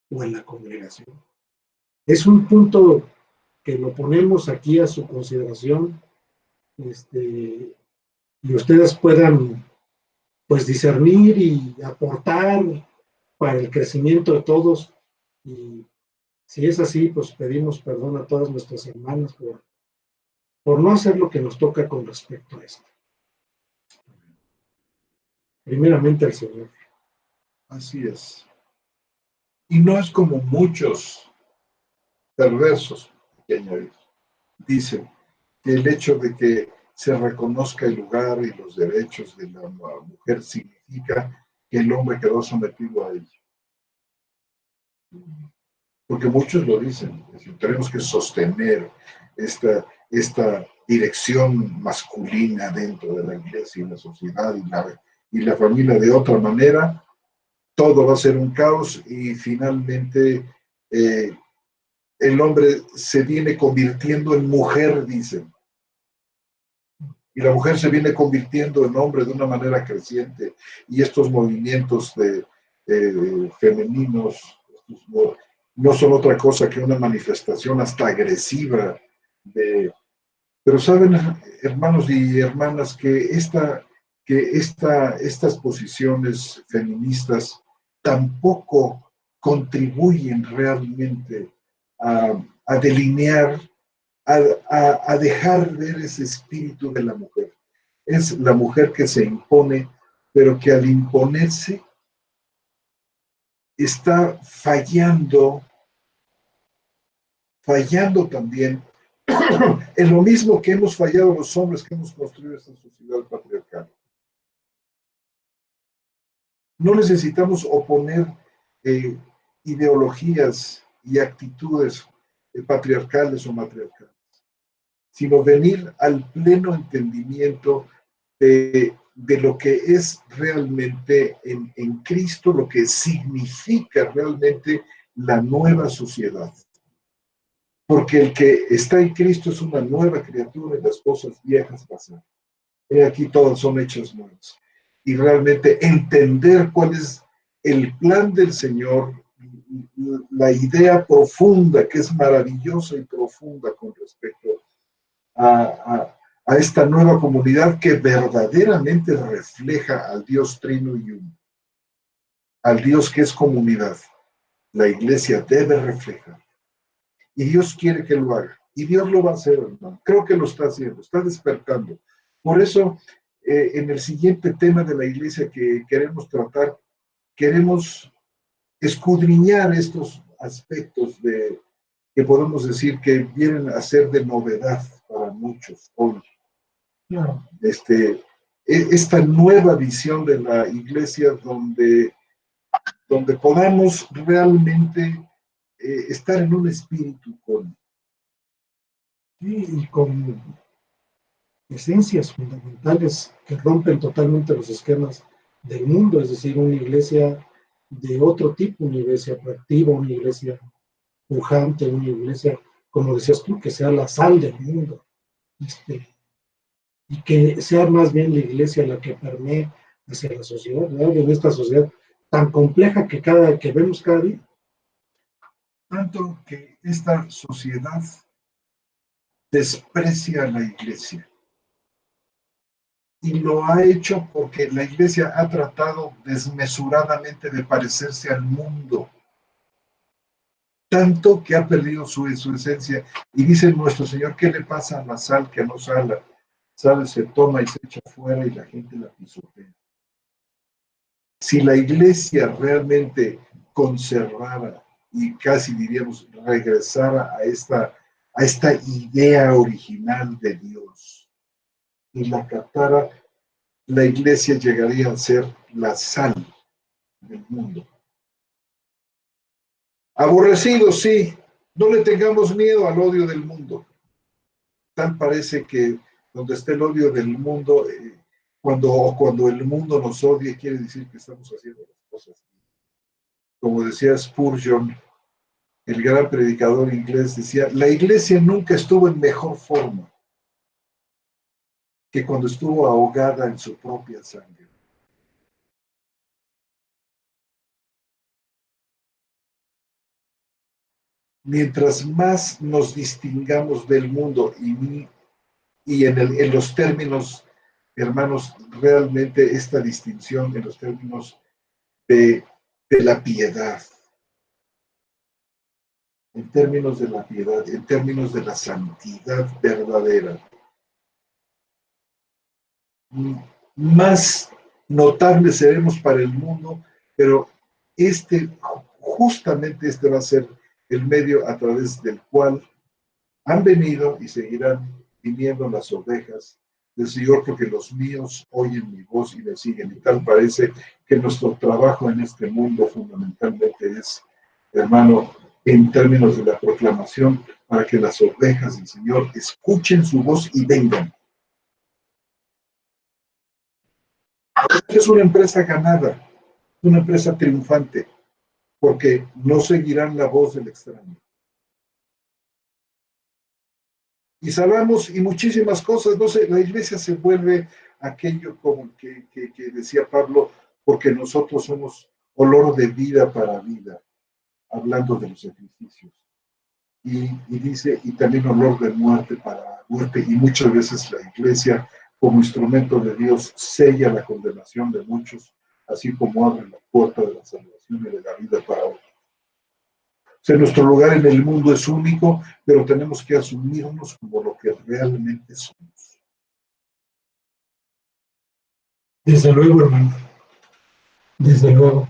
C: o en la congregación. Es un punto que lo ponemos aquí a su consideración, y ustedes puedan, pues, discernir y aportar para el crecimiento de todos. Y si es así, pues pedimos perdón a todas nuestras hermanas por no hacer lo que nos toca con respecto a esto. Primeramente al Señor.
B: Así es. Y no es como muchos perversos que añadir. Dicen que el hecho de que se reconozca el lugar y los derechos de la mujer significa que el hombre quedó sometido a ella. Porque muchos lo dicen, es decir, tenemos que sostener esta dirección masculina dentro de la iglesia y la sociedad y la familia. De otra manera, todo va a ser un caos y finalmente el hombre se viene convirtiendo en mujer, dicen. Y la mujer se viene convirtiendo en hombre de una manera creciente. Y estos movimientos femeninos no son otra cosa que una manifestación hasta agresiva de... Pero saben, hermanos y hermanas, que estas posiciones feministas tampoco contribuyen realmente a delinear, a dejar ver ese espíritu de la mujer. Es la mujer que se impone, pero que al imponerse está fallando también en lo mismo que hemos fallado los hombres que hemos construido esta sociedad patriarcal. No necesitamos oponer ideologías y actitudes patriarcales o matriarcales, sino venir al pleno entendimiento de lo que es realmente en Cristo, lo que significa realmente la nueva sociedad. Porque el que está en Cristo es una nueva criatura y las cosas viejas pasan. Aquí todas son hechas nuevas. Y realmente entender cuál es el plan del Señor, la idea profunda, que es maravillosa y profunda con respecto a esta nueva comunidad que verdaderamente refleja al Dios trino y uno, al Dios que es comunidad. La iglesia debe reflejar. Y Dios quiere que lo haga. Y Dios lo va a hacer, hermano. Creo que lo está haciendo, está despertando. Por eso, en el siguiente tema de la iglesia que queremos tratar, queremos escudriñar estos aspectos que podemos decir que vienen a ser de novedad para muchos hoy.
C: Claro.
B: Esta nueva visión de la iglesia donde podamos realmente estar en un espíritu
C: Y con esencias fundamentales que rompen totalmente los esquemas del mundo, es decir, una iglesia de otro tipo, una iglesia proactiva, una iglesia pujante, una iglesia, como decías tú, que sea la sal del mundo, y que sea más bien la iglesia la que permee hacia la sociedad, ¿verdad? En esta sociedad tan compleja que vemos cada día.
B: Tanto que esta sociedad desprecia a la iglesia. Y lo ha hecho porque la iglesia ha tratado desmesuradamente de parecerse al mundo. Tanto que ha perdido su esencia. Y dice nuestro Señor, ¿qué le pasa a la sal que no sale? Sale, se toma y se echa fuera y la gente la pisotea. Si la iglesia realmente conservara y casi diríamos regresara a esta idea original de Dios y la captara, la iglesia llegaría a ser la sal del mundo. Aborrecidos, sí, no le tengamos miedo al odio del mundo. Tal parece que donde esté el odio del mundo, cuando el mundo nos odie, quiere decir que estamos haciendo las cosas bien. Como decía Spurgeon, el gran predicador inglés, decía, la iglesia nunca estuvo en mejor forma que cuando estuvo ahogada en su propia sangre. Mientras más nos distingamos del mundo y en los términos, hermanos, realmente esta distinción en los términos de la piedad, en términos de la piedad, en términos de la santidad verdadera, más notables seremos para el mundo, pero justamente este va a ser el medio a través del cual han venido y seguirán viniendo las ovejas del Señor, porque los míos oyen mi voz y me siguen. Y tal parece que nuestro trabajo en este mundo fundamentalmente es, hermano, en términos de la proclamación, para que las ovejas del Señor escuchen su voz y vengan. Es una empresa ganada, una empresa triunfante, porque no seguirán la voz del extraño. y sabemos, y muchísimas cosas, no sé, la iglesia se vuelve aquello como que decía Pablo, porque nosotros somos olor de vida para vida, hablando de los sacrificios. Y dice, y también olor de muerte para muerte, y muchas veces la iglesia, como instrumento de Dios, sella la condenación de muchos, así como abre la puerta de la salvación y de la vida para otros. O sea, nuestro lugar en el mundo es único, pero tenemos que asumirnos como lo que realmente somos.
C: Desde luego, hermano. Desde luego.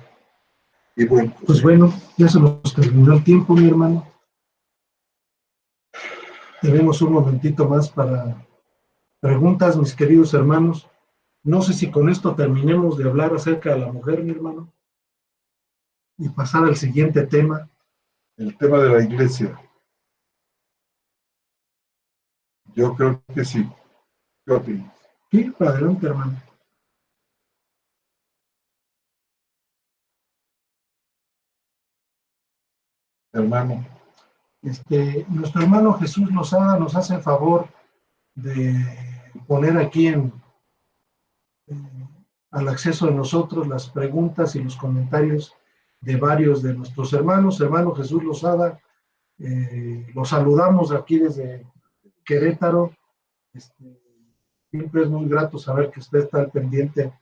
B: Y bueno,
C: pues bueno, ya se nos terminó el tiempo, mi hermano. Tenemos un momentito más para preguntas, mis queridos hermanos. No sé si con esto terminemos de hablar acerca de la mujer, mi hermano, y pasar al siguiente tema.
B: El tema de la iglesia. Yo creo que sí. ¿Qué opinas?
C: Sí, adelante, hermano.
B: Hermano.
C: Nuestro hermano Jesús Lozada nos hace el favor de poner aquí al acceso de nosotros las preguntas y los comentarios de varios de nuestros hermanos. Hermano Jesús Lozada, los saludamos aquí desde Querétaro. Siempre es muy grato saber que usted está al pendiente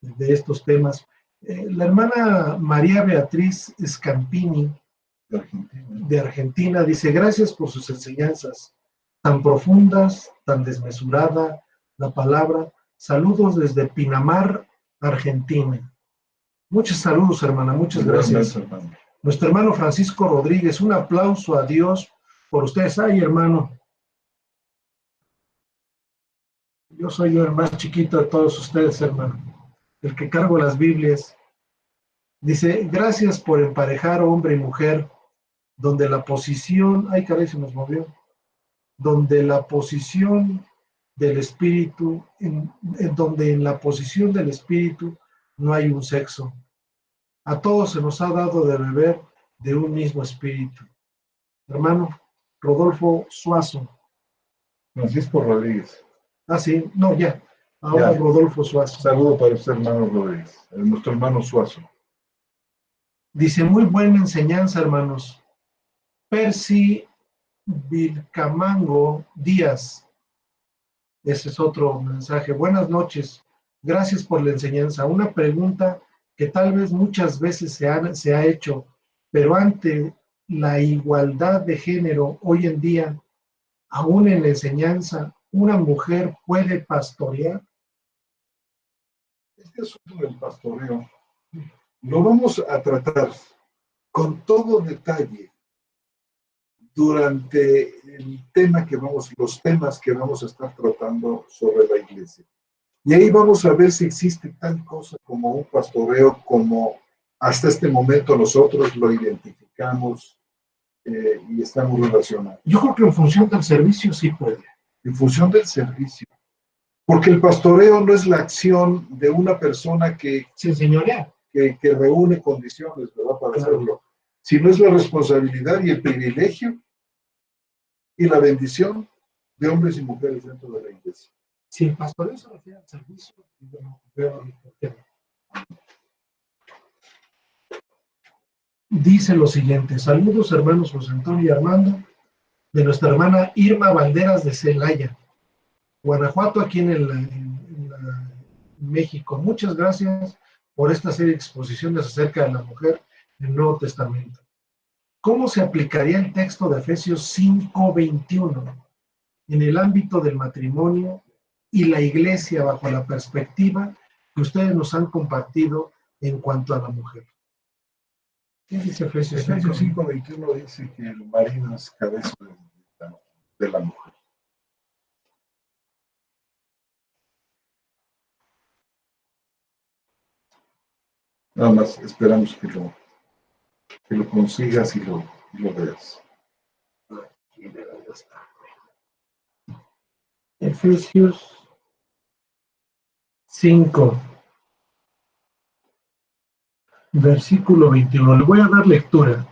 C: de estos temas. La hermana María Beatriz Scampini, de Argentina, dice: gracias por sus enseñanzas tan profundas, tan desmesurada la palabra. Saludos desde Pinamar, Argentina. Muchos saludos, hermana, muchas gracias.
B: Hermano.
C: Nuestro hermano Francisco Rodríguez, un aplauso a Dios por ustedes. Ay, hermano, yo soy el más chiquito de todos ustedes, hermano, el que cargo las Biblias. Dice: gracias por emparejar hombre y mujer, donde la posición, ay caray, se nos movió, donde la posición del espíritu, donde en la posición del espíritu no hay un sexo. A todos se nos ha dado de beber de un mismo espíritu. Hermano Rodolfo Suazo.
B: Francisco Rodríguez.
C: Ah, sí, no, ya. Ahora ya. Rodolfo Suazo.
B: Saludo para usted, hermano Rodríguez, nuestro hermano Suazo.
C: Dice: muy buena enseñanza, hermanos. Percy Vilcamango Díaz. Ese es otro mensaje. Buenas noches. Gracias por la enseñanza. Una pregunta que tal vez muchas veces se ha hecho, pero ante la igualdad de género hoy en día, aún en la enseñanza, ¿una mujer puede pastorear?
B: Este asunto del pastoreo lo vamos a tratar con todo detalle durante los temas que vamos a estar tratando sobre la iglesia. Y ahí vamos a ver si existe tal cosa como un pastoreo, como hasta este momento nosotros lo identificamos y estamos relacionados.
C: Yo creo que en función del servicio sí puede.
B: En función del servicio. Porque el pastoreo no es la acción de una persona que
C: se señorea,
B: que reúne condiciones, ¿verdad?, para hacerlo, sino es la responsabilidad y el privilegio y la bendición de hombres y mujeres dentro de la iglesia.
C: Si el pastoreo se refiere al servicio, dice lo siguiente: saludos, hermanos José Antonio y Armando, de nuestra hermana Irma Valderas de Celaya, Guanajuato, aquí en México. Muchas gracias por esta serie de exposiciones acerca de la mujer en el Nuevo Testamento. ¿Cómo se aplicaría el texto de Efesios 5:21 en el ámbito del matrimonio y la iglesia bajo la perspectiva que ustedes nos han compartido en cuanto a la mujer? ¿Qué dice Efesios
B: 5:21? Dice que el marido es cabeza de la mujer. Nada más esperamos que lo consigas y lo veas.
C: Efesios 5, versículo 21. Le voy a dar lectura.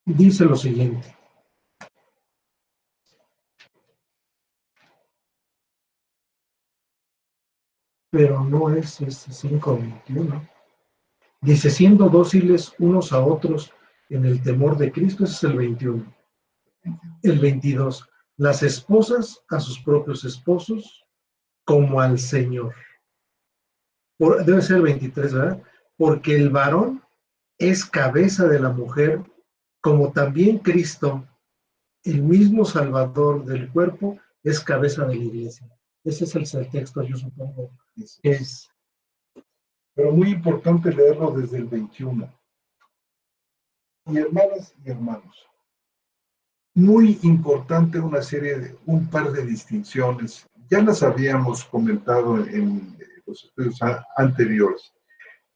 C: dice lo siguiente. Pero no es 5:21. Dice, siendo dóciles unos a otros en el temor de Cristo, ese es el 21. El 22, las esposas a sus propios esposos como al Señor. Debe ser el 23, ¿verdad? Porque el varón es cabeza de la mujer, como también Cristo, el mismo Salvador del cuerpo, es cabeza de la iglesia. Ese es el texto, yo supongo que es.
B: Pero muy importante leerlo desde el 21. Y hermanas y hermanos, muy importante un par de distinciones. Ya las habíamos comentado en los estudios anteriores.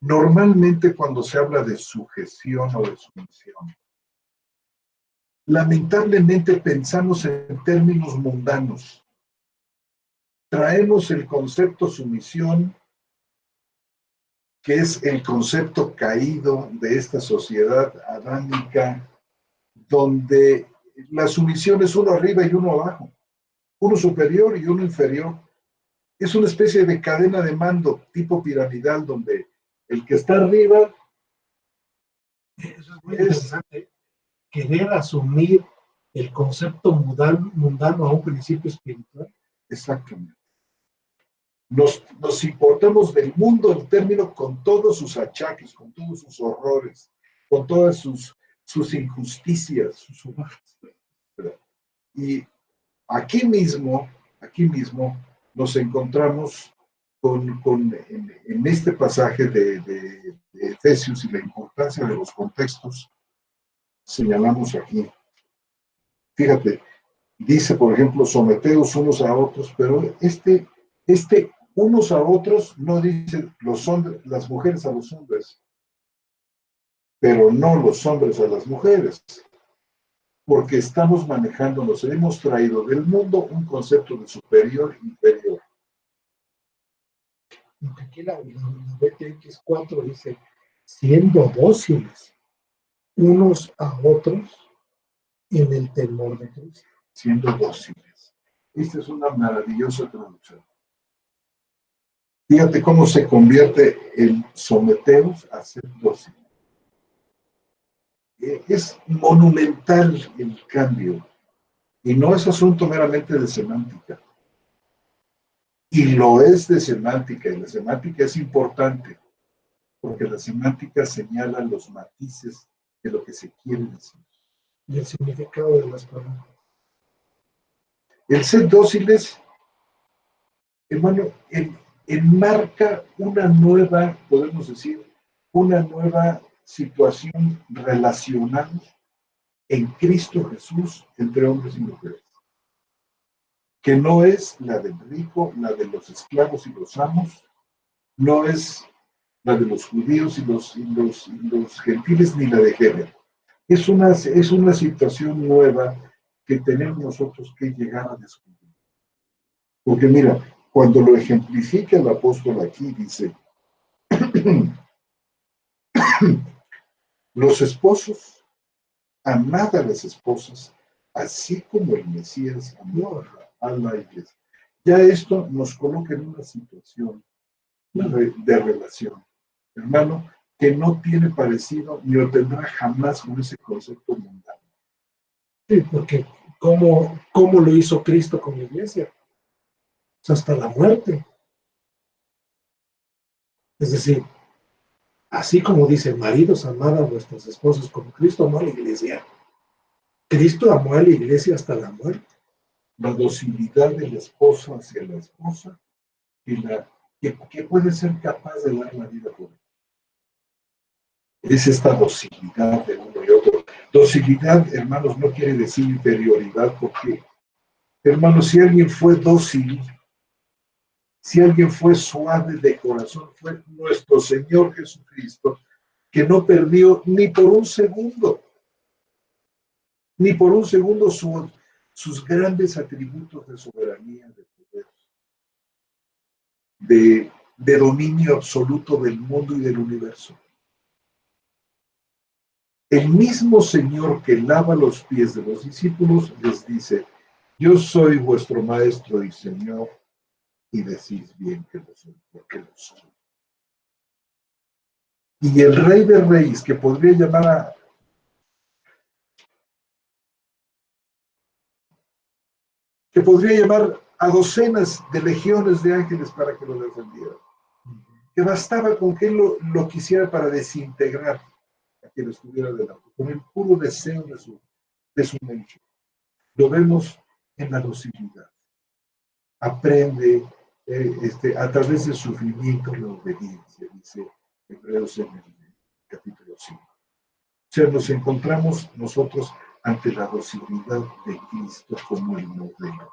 B: Normalmente cuando se habla de sujeción o de sumisión, lamentablemente pensamos en términos mundanos. Traemos el concepto sumisión, que es el concepto caído de esta sociedad adámica, donde la sumisión es uno arriba y uno abajo, uno superior y uno inferior. Es una especie de cadena de mando tipo piramidal, donde el que está arriba
C: eso es muy interesante, querer asumir el concepto mundano a un principio espiritual.
B: Exactamente. Nos importamos del mundo el término con todos sus achaques, con todos sus horrores, con todas sus injusticias, sus humanas. Y aquí mismo nos encontramos en este pasaje de Efesios y la importancia de los contextos, señalamos aquí. Fíjate, dice, por ejemplo, someteos unos a otros, pero este unos a otros no dice las mujeres a los hombres, pero no los hombres a las mujeres, porque estamos manejándonos, hemos traído del mundo un concepto de superior e inferior.
C: Aquí la BTX4 dice, siendo dóciles unos a otros en el temor de Cristo.
B: Siendo dóciles. Esta es una maravillosa traducción. Fíjate cómo se convierte el someteos a ser dócil. Es monumental el cambio. Y no es asunto meramente de semántica. Y lo es de semántica, y la semántica es importante, porque la semántica señala los matices de lo que se quiere decir.
C: Y el significado de las palabras.
B: El ser dóciles, hermano, enmarca una nueva, podemos decir, una nueva situación relacional en Cristo Jesús entre hombres y mujeres, que no es la del rico, la de los esclavos y los amos, no es la de los judíos y los gentiles, ni la de género. Es una situación nueva que tenemos nosotros que llegar a descubrir. Porque mira, cuando lo ejemplifica el apóstol aquí, dice, los esposos, amad a las esposas, así como el Mesías amó a la iglesia. Ya esto nos coloca en una situación de relación, hermano, que no tiene parecido ni lo tendrá jamás con ese concepto mundano.
C: Sí, porque ¿cómo lo hizo Cristo con la iglesia? O sea, hasta la muerte. Es decir, así como dice, maridos, amad a vuestras esposas como Cristo amó a la iglesia. Cristo amó a la iglesia hasta la muerte.
B: La docilidad de la esposa hacia la esposa y que puede ser capaz de dar la vida por él. Es esta docilidad de uno y otro. Docilidad, hermanos, no quiere decir inferioridad, porque, hermanos, si alguien fue dócil, si alguien fue suave de corazón, fue nuestro Señor Jesucristo, que no perdió ni por un segundo sus grandes atributos de soberanía, de poder, de dominio absoluto del mundo y del universo. el mismo Señor que lava los pies de los discípulos les dice: yo soy vuestro maestro y Señor, y decís bien que lo soy, porque lo soy. Y el Rey de Reyes, que podría llamar a docenas de legiones de ángeles para que lo defendieran, que bastaba con que él lo quisiera para desintegrar a quien estuviera delante, con el puro deseo de su mente. Lo vemos en la docilidad. Aprende a través del sufrimiento la obediencia, dice Hebreos en el capítulo 5. O sea, nos encontramos nosotros ante la docilidad de Cristo como el modelo.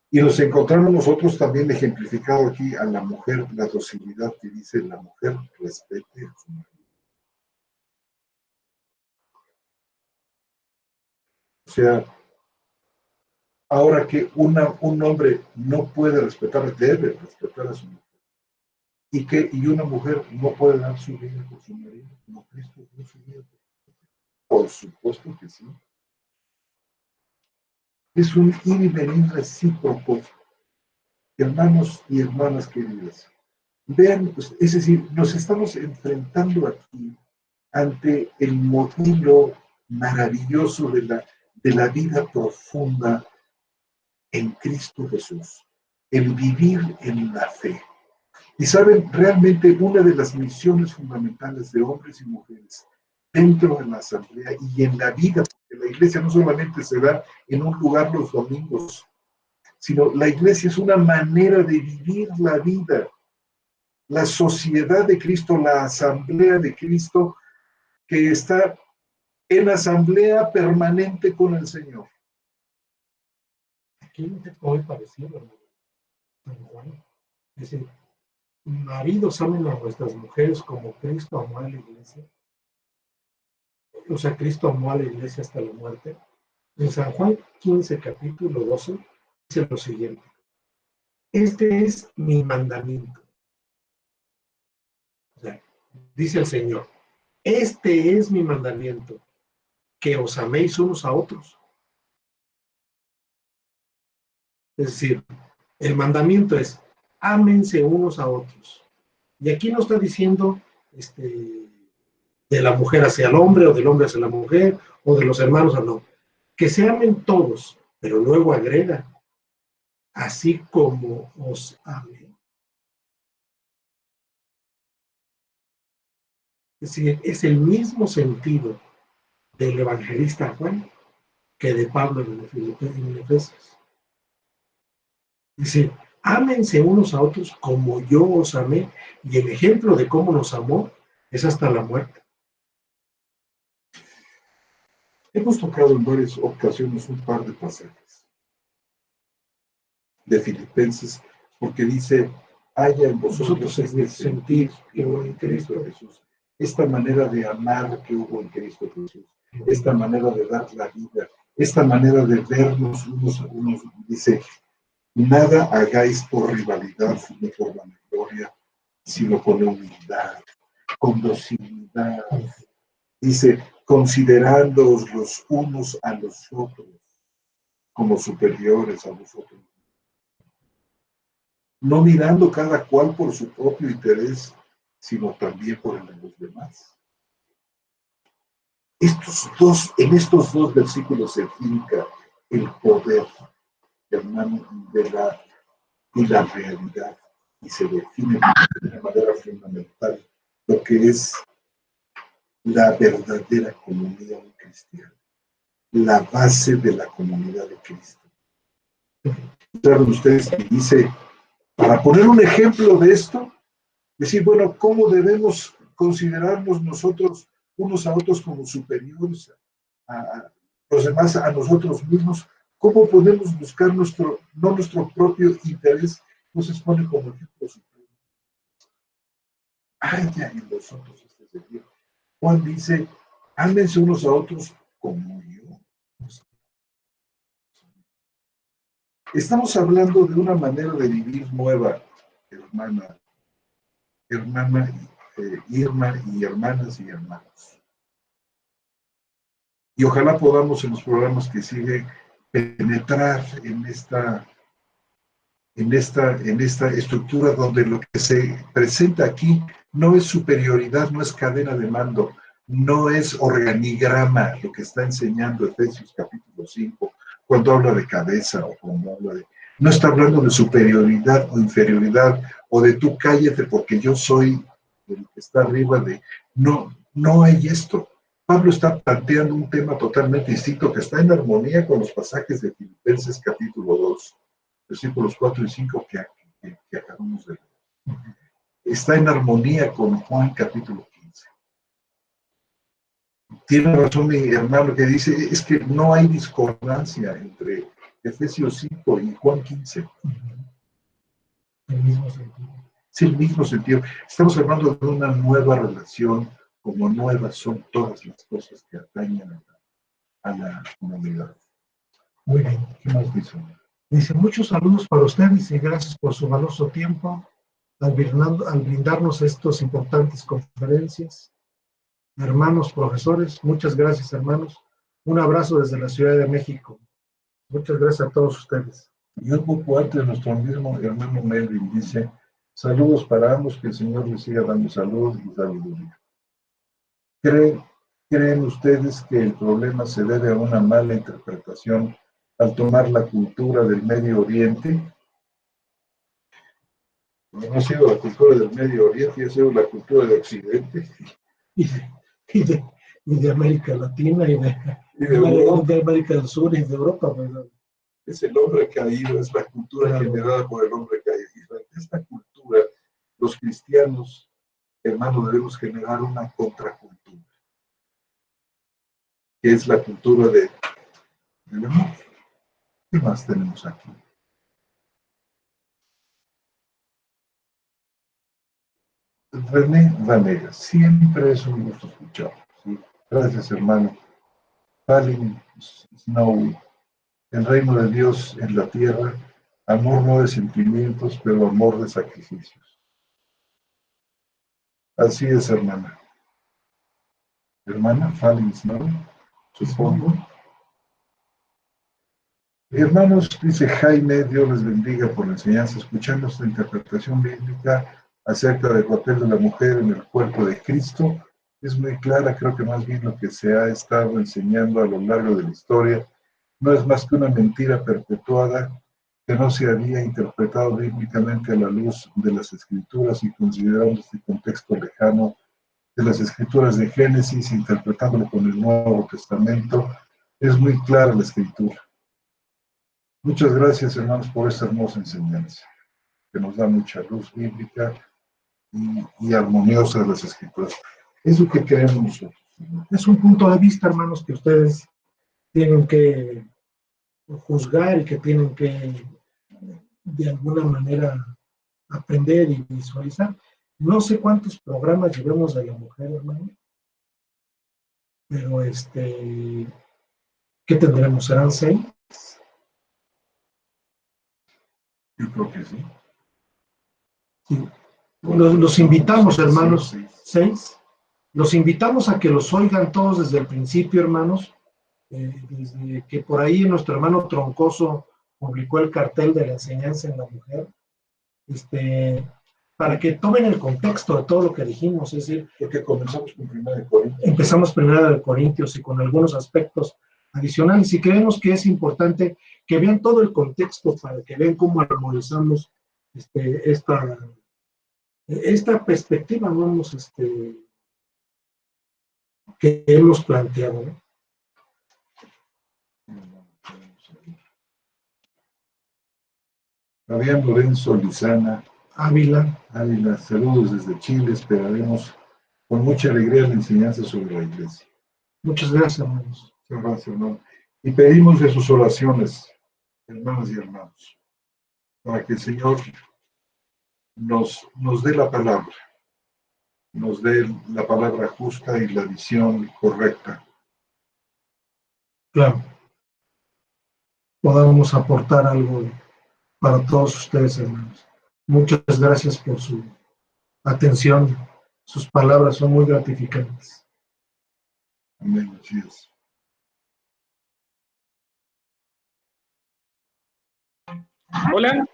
B: Y nos encontramos nosotros también ejemplificado aquí a la mujer, la docilidad que dice: la mujer respete a su marido. O sea, ahora que un hombre no puede respetar, debe respetar a su mujer. Y una mujer no puede dar su vida por su marido, como Cristo dio su vida. Por supuesto que sí. Es un ir y venir recíproco, hermanos y hermanas queridas. Vean, pues, es decir, nos estamos enfrentando aquí ante el modelo maravilloso de la vida profunda en Cristo Jesús, el vivir en la fe. Y saben, realmente una de las misiones fundamentales de hombres y mujeres dentro de la asamblea y en la vida, porque la iglesia no solamente se da en un lugar los domingos, sino la iglesia es una manera de vivir la vida. La sociedad de Cristo, la asamblea de Cristo, que está en asamblea permanente con el Señor.
C: Aquí un texto muy parecido, hermano Juan. Dice: maridos, amen a vuestras mujeres como Cristo amó a la iglesia. O sea, Cristo amó a la iglesia hasta la muerte. En San Juan 15, capítulo 12, dice lo siguiente: este es mi mandamiento. O sea, dice el Señor: este es mi mandamiento, que os améis unos a otros. Es decir, el mandamiento es: ámense unos a otros. Y aquí no está diciendo de la mujer hacia el hombre, o del hombre hacia la mujer, o de los hermanos a no. Que se amen todos, pero luego agrega: así como os amé. Es decir, es el mismo sentido del evangelista Juan que de Pablo en Efesios. Dice: ámense unos a otros como yo os amé, y el ejemplo de cómo nos amó es hasta la muerte.
B: Hemos tocado en varias ocasiones un par de pasajes de Filipenses, porque dice: haya en vosotros este sentir que hubo en Cristo Jesús, esta manera de amar que hubo en Cristo Jesús, esta manera de dar la vida, esta manera de vernos unos a unos. Dice: nada hagáis por rivalidad ni por vanagloria, sino con humildad, con docilidad. Dice: considerándoos los unos a los otros como superiores a vosotros, no mirando cada cual por su propio interés, sino también por el de los demás. En estos dos versículos se finca el poder, hermano, y la realidad, y se define de una manera fundamental lo que es la verdadera comunión cristiana, la base de la comunidad de Cristo. Saben ustedes que dice, para poner un ejemplo de esto, decir, bueno, ¿cómo debemos considerarnos nosotros unos a otros como superiores a los demás, a nosotros mismos? ¿Cómo podemos buscar no nuestro propio interés? Nos expone como ejemplo supremo. Haya en vosotros este sentido. Juan dice: ámense unos a otros como yo. Estamos hablando de una manera de vivir nueva, hermana Irma y hermanas y hermanos. Y ojalá podamos en los programas que siguen penetrar en esta estructura donde lo que se presenta aquí no es superioridad, no es cadena de mando, no es organigrama lo que está enseñando Efesios capítulo 5, cuando habla de cabeza o cuando habla de... No está hablando de superioridad o inferioridad o de tú cállate porque yo soy el que está arriba de... No, no hay esto. Pablo está planteando un tema totalmente distinto que está en armonía con los pasajes de Filipenses capítulo 2, versículos 4 y 5 que acabamos de leer. Está en armonía con Juan capítulo 15. Tiene razón mi hermano que dice, es que no hay discordancia entre Efesios 5 y Juan 15.
C: El mismo sentido.
B: Es el mismo sentido. Estamos hablando de una nueva relación, como nuevas son todas las cosas que atañen a la comunidad.
C: Muy bien.
B: ¿Qué más dice?
C: Dice, muchos saludos para ustedes y gracias por su valioso tiempo al brindarnos estas importantes conferencias. Hermanos profesores, muchas gracias, hermanos. Un abrazo desde la Ciudad de México. Muchas gracias a todos ustedes.
B: Y un poco antes, nuestro mismo hermano Melvin dice, saludos para ambos, que el Señor les siga dando salud y sabiduría. ¿Creen ustedes que el problema se debe a una mala interpretación al tomar la cultura del Medio Oriente? No ha sido la cultura del Medio Oriente, ha sido la cultura de Occidente.
C: Y de América Latina y de América del Sur y de Europa. ¿Verdad?
B: Es el hombre caído, es la cultura generada por el hombre caído. Y frente a esta cultura, los cristianos, hermanos, debemos generar una contracultura, que es la cultura del amor. ¿Qué más tenemos aquí? René Vanega, siempre es un gusto escuchar. ¿Sí? Gracias, hermano. Falling Snow, el reino de Dios en la tierra, amor no de sentimientos, pero amor de sacrificios. Así es, hermana. Hermana, Falling Snow, supongo. Hermanos, dice Jaime, Dios les bendiga por la enseñanza, escuchando esta interpretación bíblica acerca del papel de la mujer en el cuerpo de Cristo. Es muy clara, creo que más bien lo que se ha estado enseñando a lo largo de la historia no es más que una mentira perpetuada que no se había interpretado bíblicamente a la luz de las Escrituras y considerando este contexto lejano de las Escrituras de Génesis, interpretándolo con el Nuevo Testamento. Es muy clara la Escritura. Muchas gracias, hermanos, por esta hermosa enseñanza, que nos da mucha luz bíblica y armoniosa de las Escrituras. Es lo que creemos nosotros.
C: Es un punto de vista, hermanos, que ustedes tienen que juzgar y que tienen que, de alguna manera, aprender y visualizar. No sé cuántos programas llevemos de la mujer, hermano, pero ¿qué tendremos? ¿Serán 6?
B: Yo creo que sí.
C: Sí. Los invitamos, hermanos, 6. Los invitamos a que los oigan todos desde el principio, hermanos. Desde que por ahí nuestro hermano Troncoso publicó el cartel de la enseñanza en la mujer, para que tomen el contexto de todo lo que dijimos, es decir,
B: porque comenzamos con 1 de Corintios.
C: Empezamos 1 de Corintios y con algunos aspectos adicionales, y creemos que es importante que vean todo el contexto para que vean cómo armonizamos esta perspectiva, vamos, que hemos planteado, ¿no?
B: Fabián Lorenzo Lizana
C: Ávila,
B: saludos desde Chile, esperaremos con mucha alegría la enseñanza sobre la iglesia.
C: Muchas gracias, hermanos.
B: Muchas gracias, hermano. Y pedimos de sus oraciones, hermanas y hermanos, para que el Señor nos dé la palabra, nos dé la palabra justa y la visión correcta.
C: Claro. Podamos aportar algo para todos ustedes, hermanos. Muchas gracias por su atención. Sus palabras son muy gratificantes.
B: Amén, así es.
A: Hola.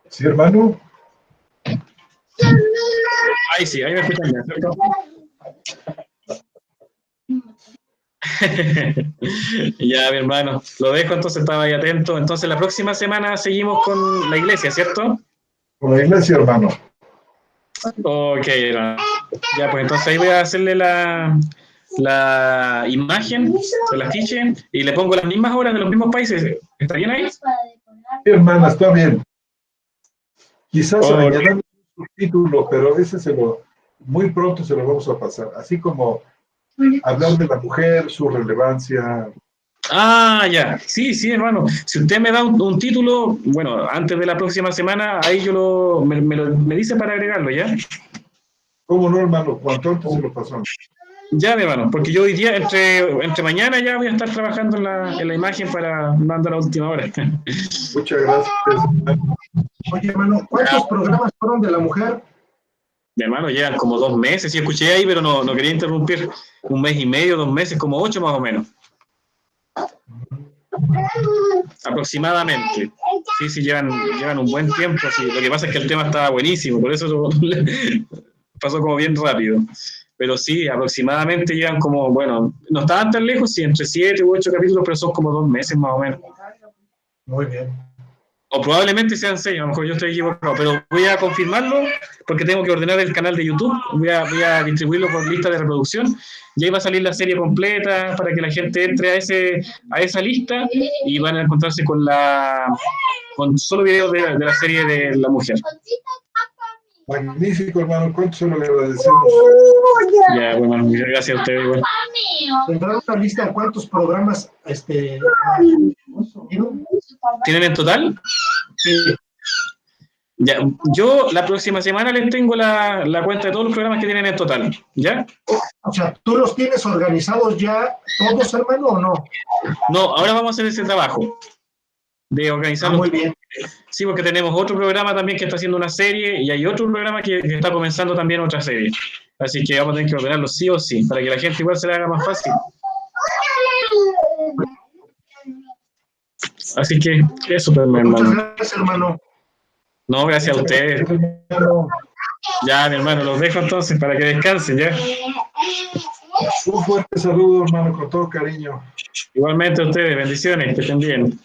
B: Sí, hermano.
A: Ahí sí, ahí me escuchan bien, ¿cierto? Ya, mi hermano, lo dejo, entonces estaba ahí atento. Entonces la próxima semana seguimos con la iglesia, ¿cierto?
B: Con la iglesia, hermano.
A: Ok, hermano. Ya, pues entonces ahí voy a hacerle la imagen, el afiche, y le pongo las mismas horas de los mismos países. ¿Está bien ahí?
B: Sí, hermana, está bien. Quizás
A: Ok.
B: añadamos un subtítulo, pero muy pronto se lo vamos a pasar. Así como hablar de la mujer, su relevancia.
A: Ah, ya. Sí, sí, hermano. Si usted me da un título, bueno, antes de la próxima semana, ahí yo me dice para agregarlo, ¿ya?
B: ¿Cómo no, hermano? Cuanto antes se lo pasamos.
A: Ya, mi hermano, porque yo hoy día, entre mañana ya voy a estar trabajando en la imagen para mandar a última hora.
B: Muchas gracias, hermano.
C: Oye, hermano, ¿cuántos programas fueron de la mujer?
A: Mi hermano, llevan como 2 meses, sí escuché ahí, pero no quería interrumpir. 1 mes y medio, 2 meses, como 8 más o menos. Aproximadamente. Sí, sí, llevan un buen tiempo. Sí. Lo que pasa es que el tema estaba buenísimo, por eso pasó como bien rápido. Pero sí, aproximadamente llevan como, bueno, no estaban tan lejos, sí, entre 7 u 8 capítulos, pero son como 2 meses más o menos.
C: Muy bien.
A: O probablemente sean 6, a lo mejor yo estoy equivocado, pero voy a confirmarlo porque tengo que ordenar el canal de YouTube, voy a distribuirlo por lista de reproducción y ahí va a salir la serie completa para que la gente entre a esa lista y van a encontrarse con solo videos de la serie de la mujer.
B: Magnífico, hermano. ¿Cuánto se lo le agradecemos?
A: Ya, bueno, muchas gracias a ustedes. Bueno.
C: ¿Tendrán una lista de cuántos programas
A: ¿Tienen en total?
C: Sí.
A: Ya, yo la próxima semana les tengo la cuenta de todos los programas que tienen en total, ¿ya?
C: O sea, ¿tú los tienes organizados ya todos, hermano, o no?
A: No, ahora vamos a hacer ese trabajo de organizarlo.
C: Muy bien.
A: Sí, porque tenemos otro programa también que está haciendo una serie y hay otro programa que está comenzando también otra serie. Así que vamos a tener que ordenarlo sí o sí, para que la gente igual se le haga más fácil. Así que eso, pues, mi hermano.
C: Muchas gracias, hermano.
A: No, gracias a ustedes. Ya, mi hermano, los dejo entonces para que descansen, ¿ya?
B: Un fuerte saludo, hermano, con todo cariño.
A: Igualmente a ustedes, bendiciones, que estén bien.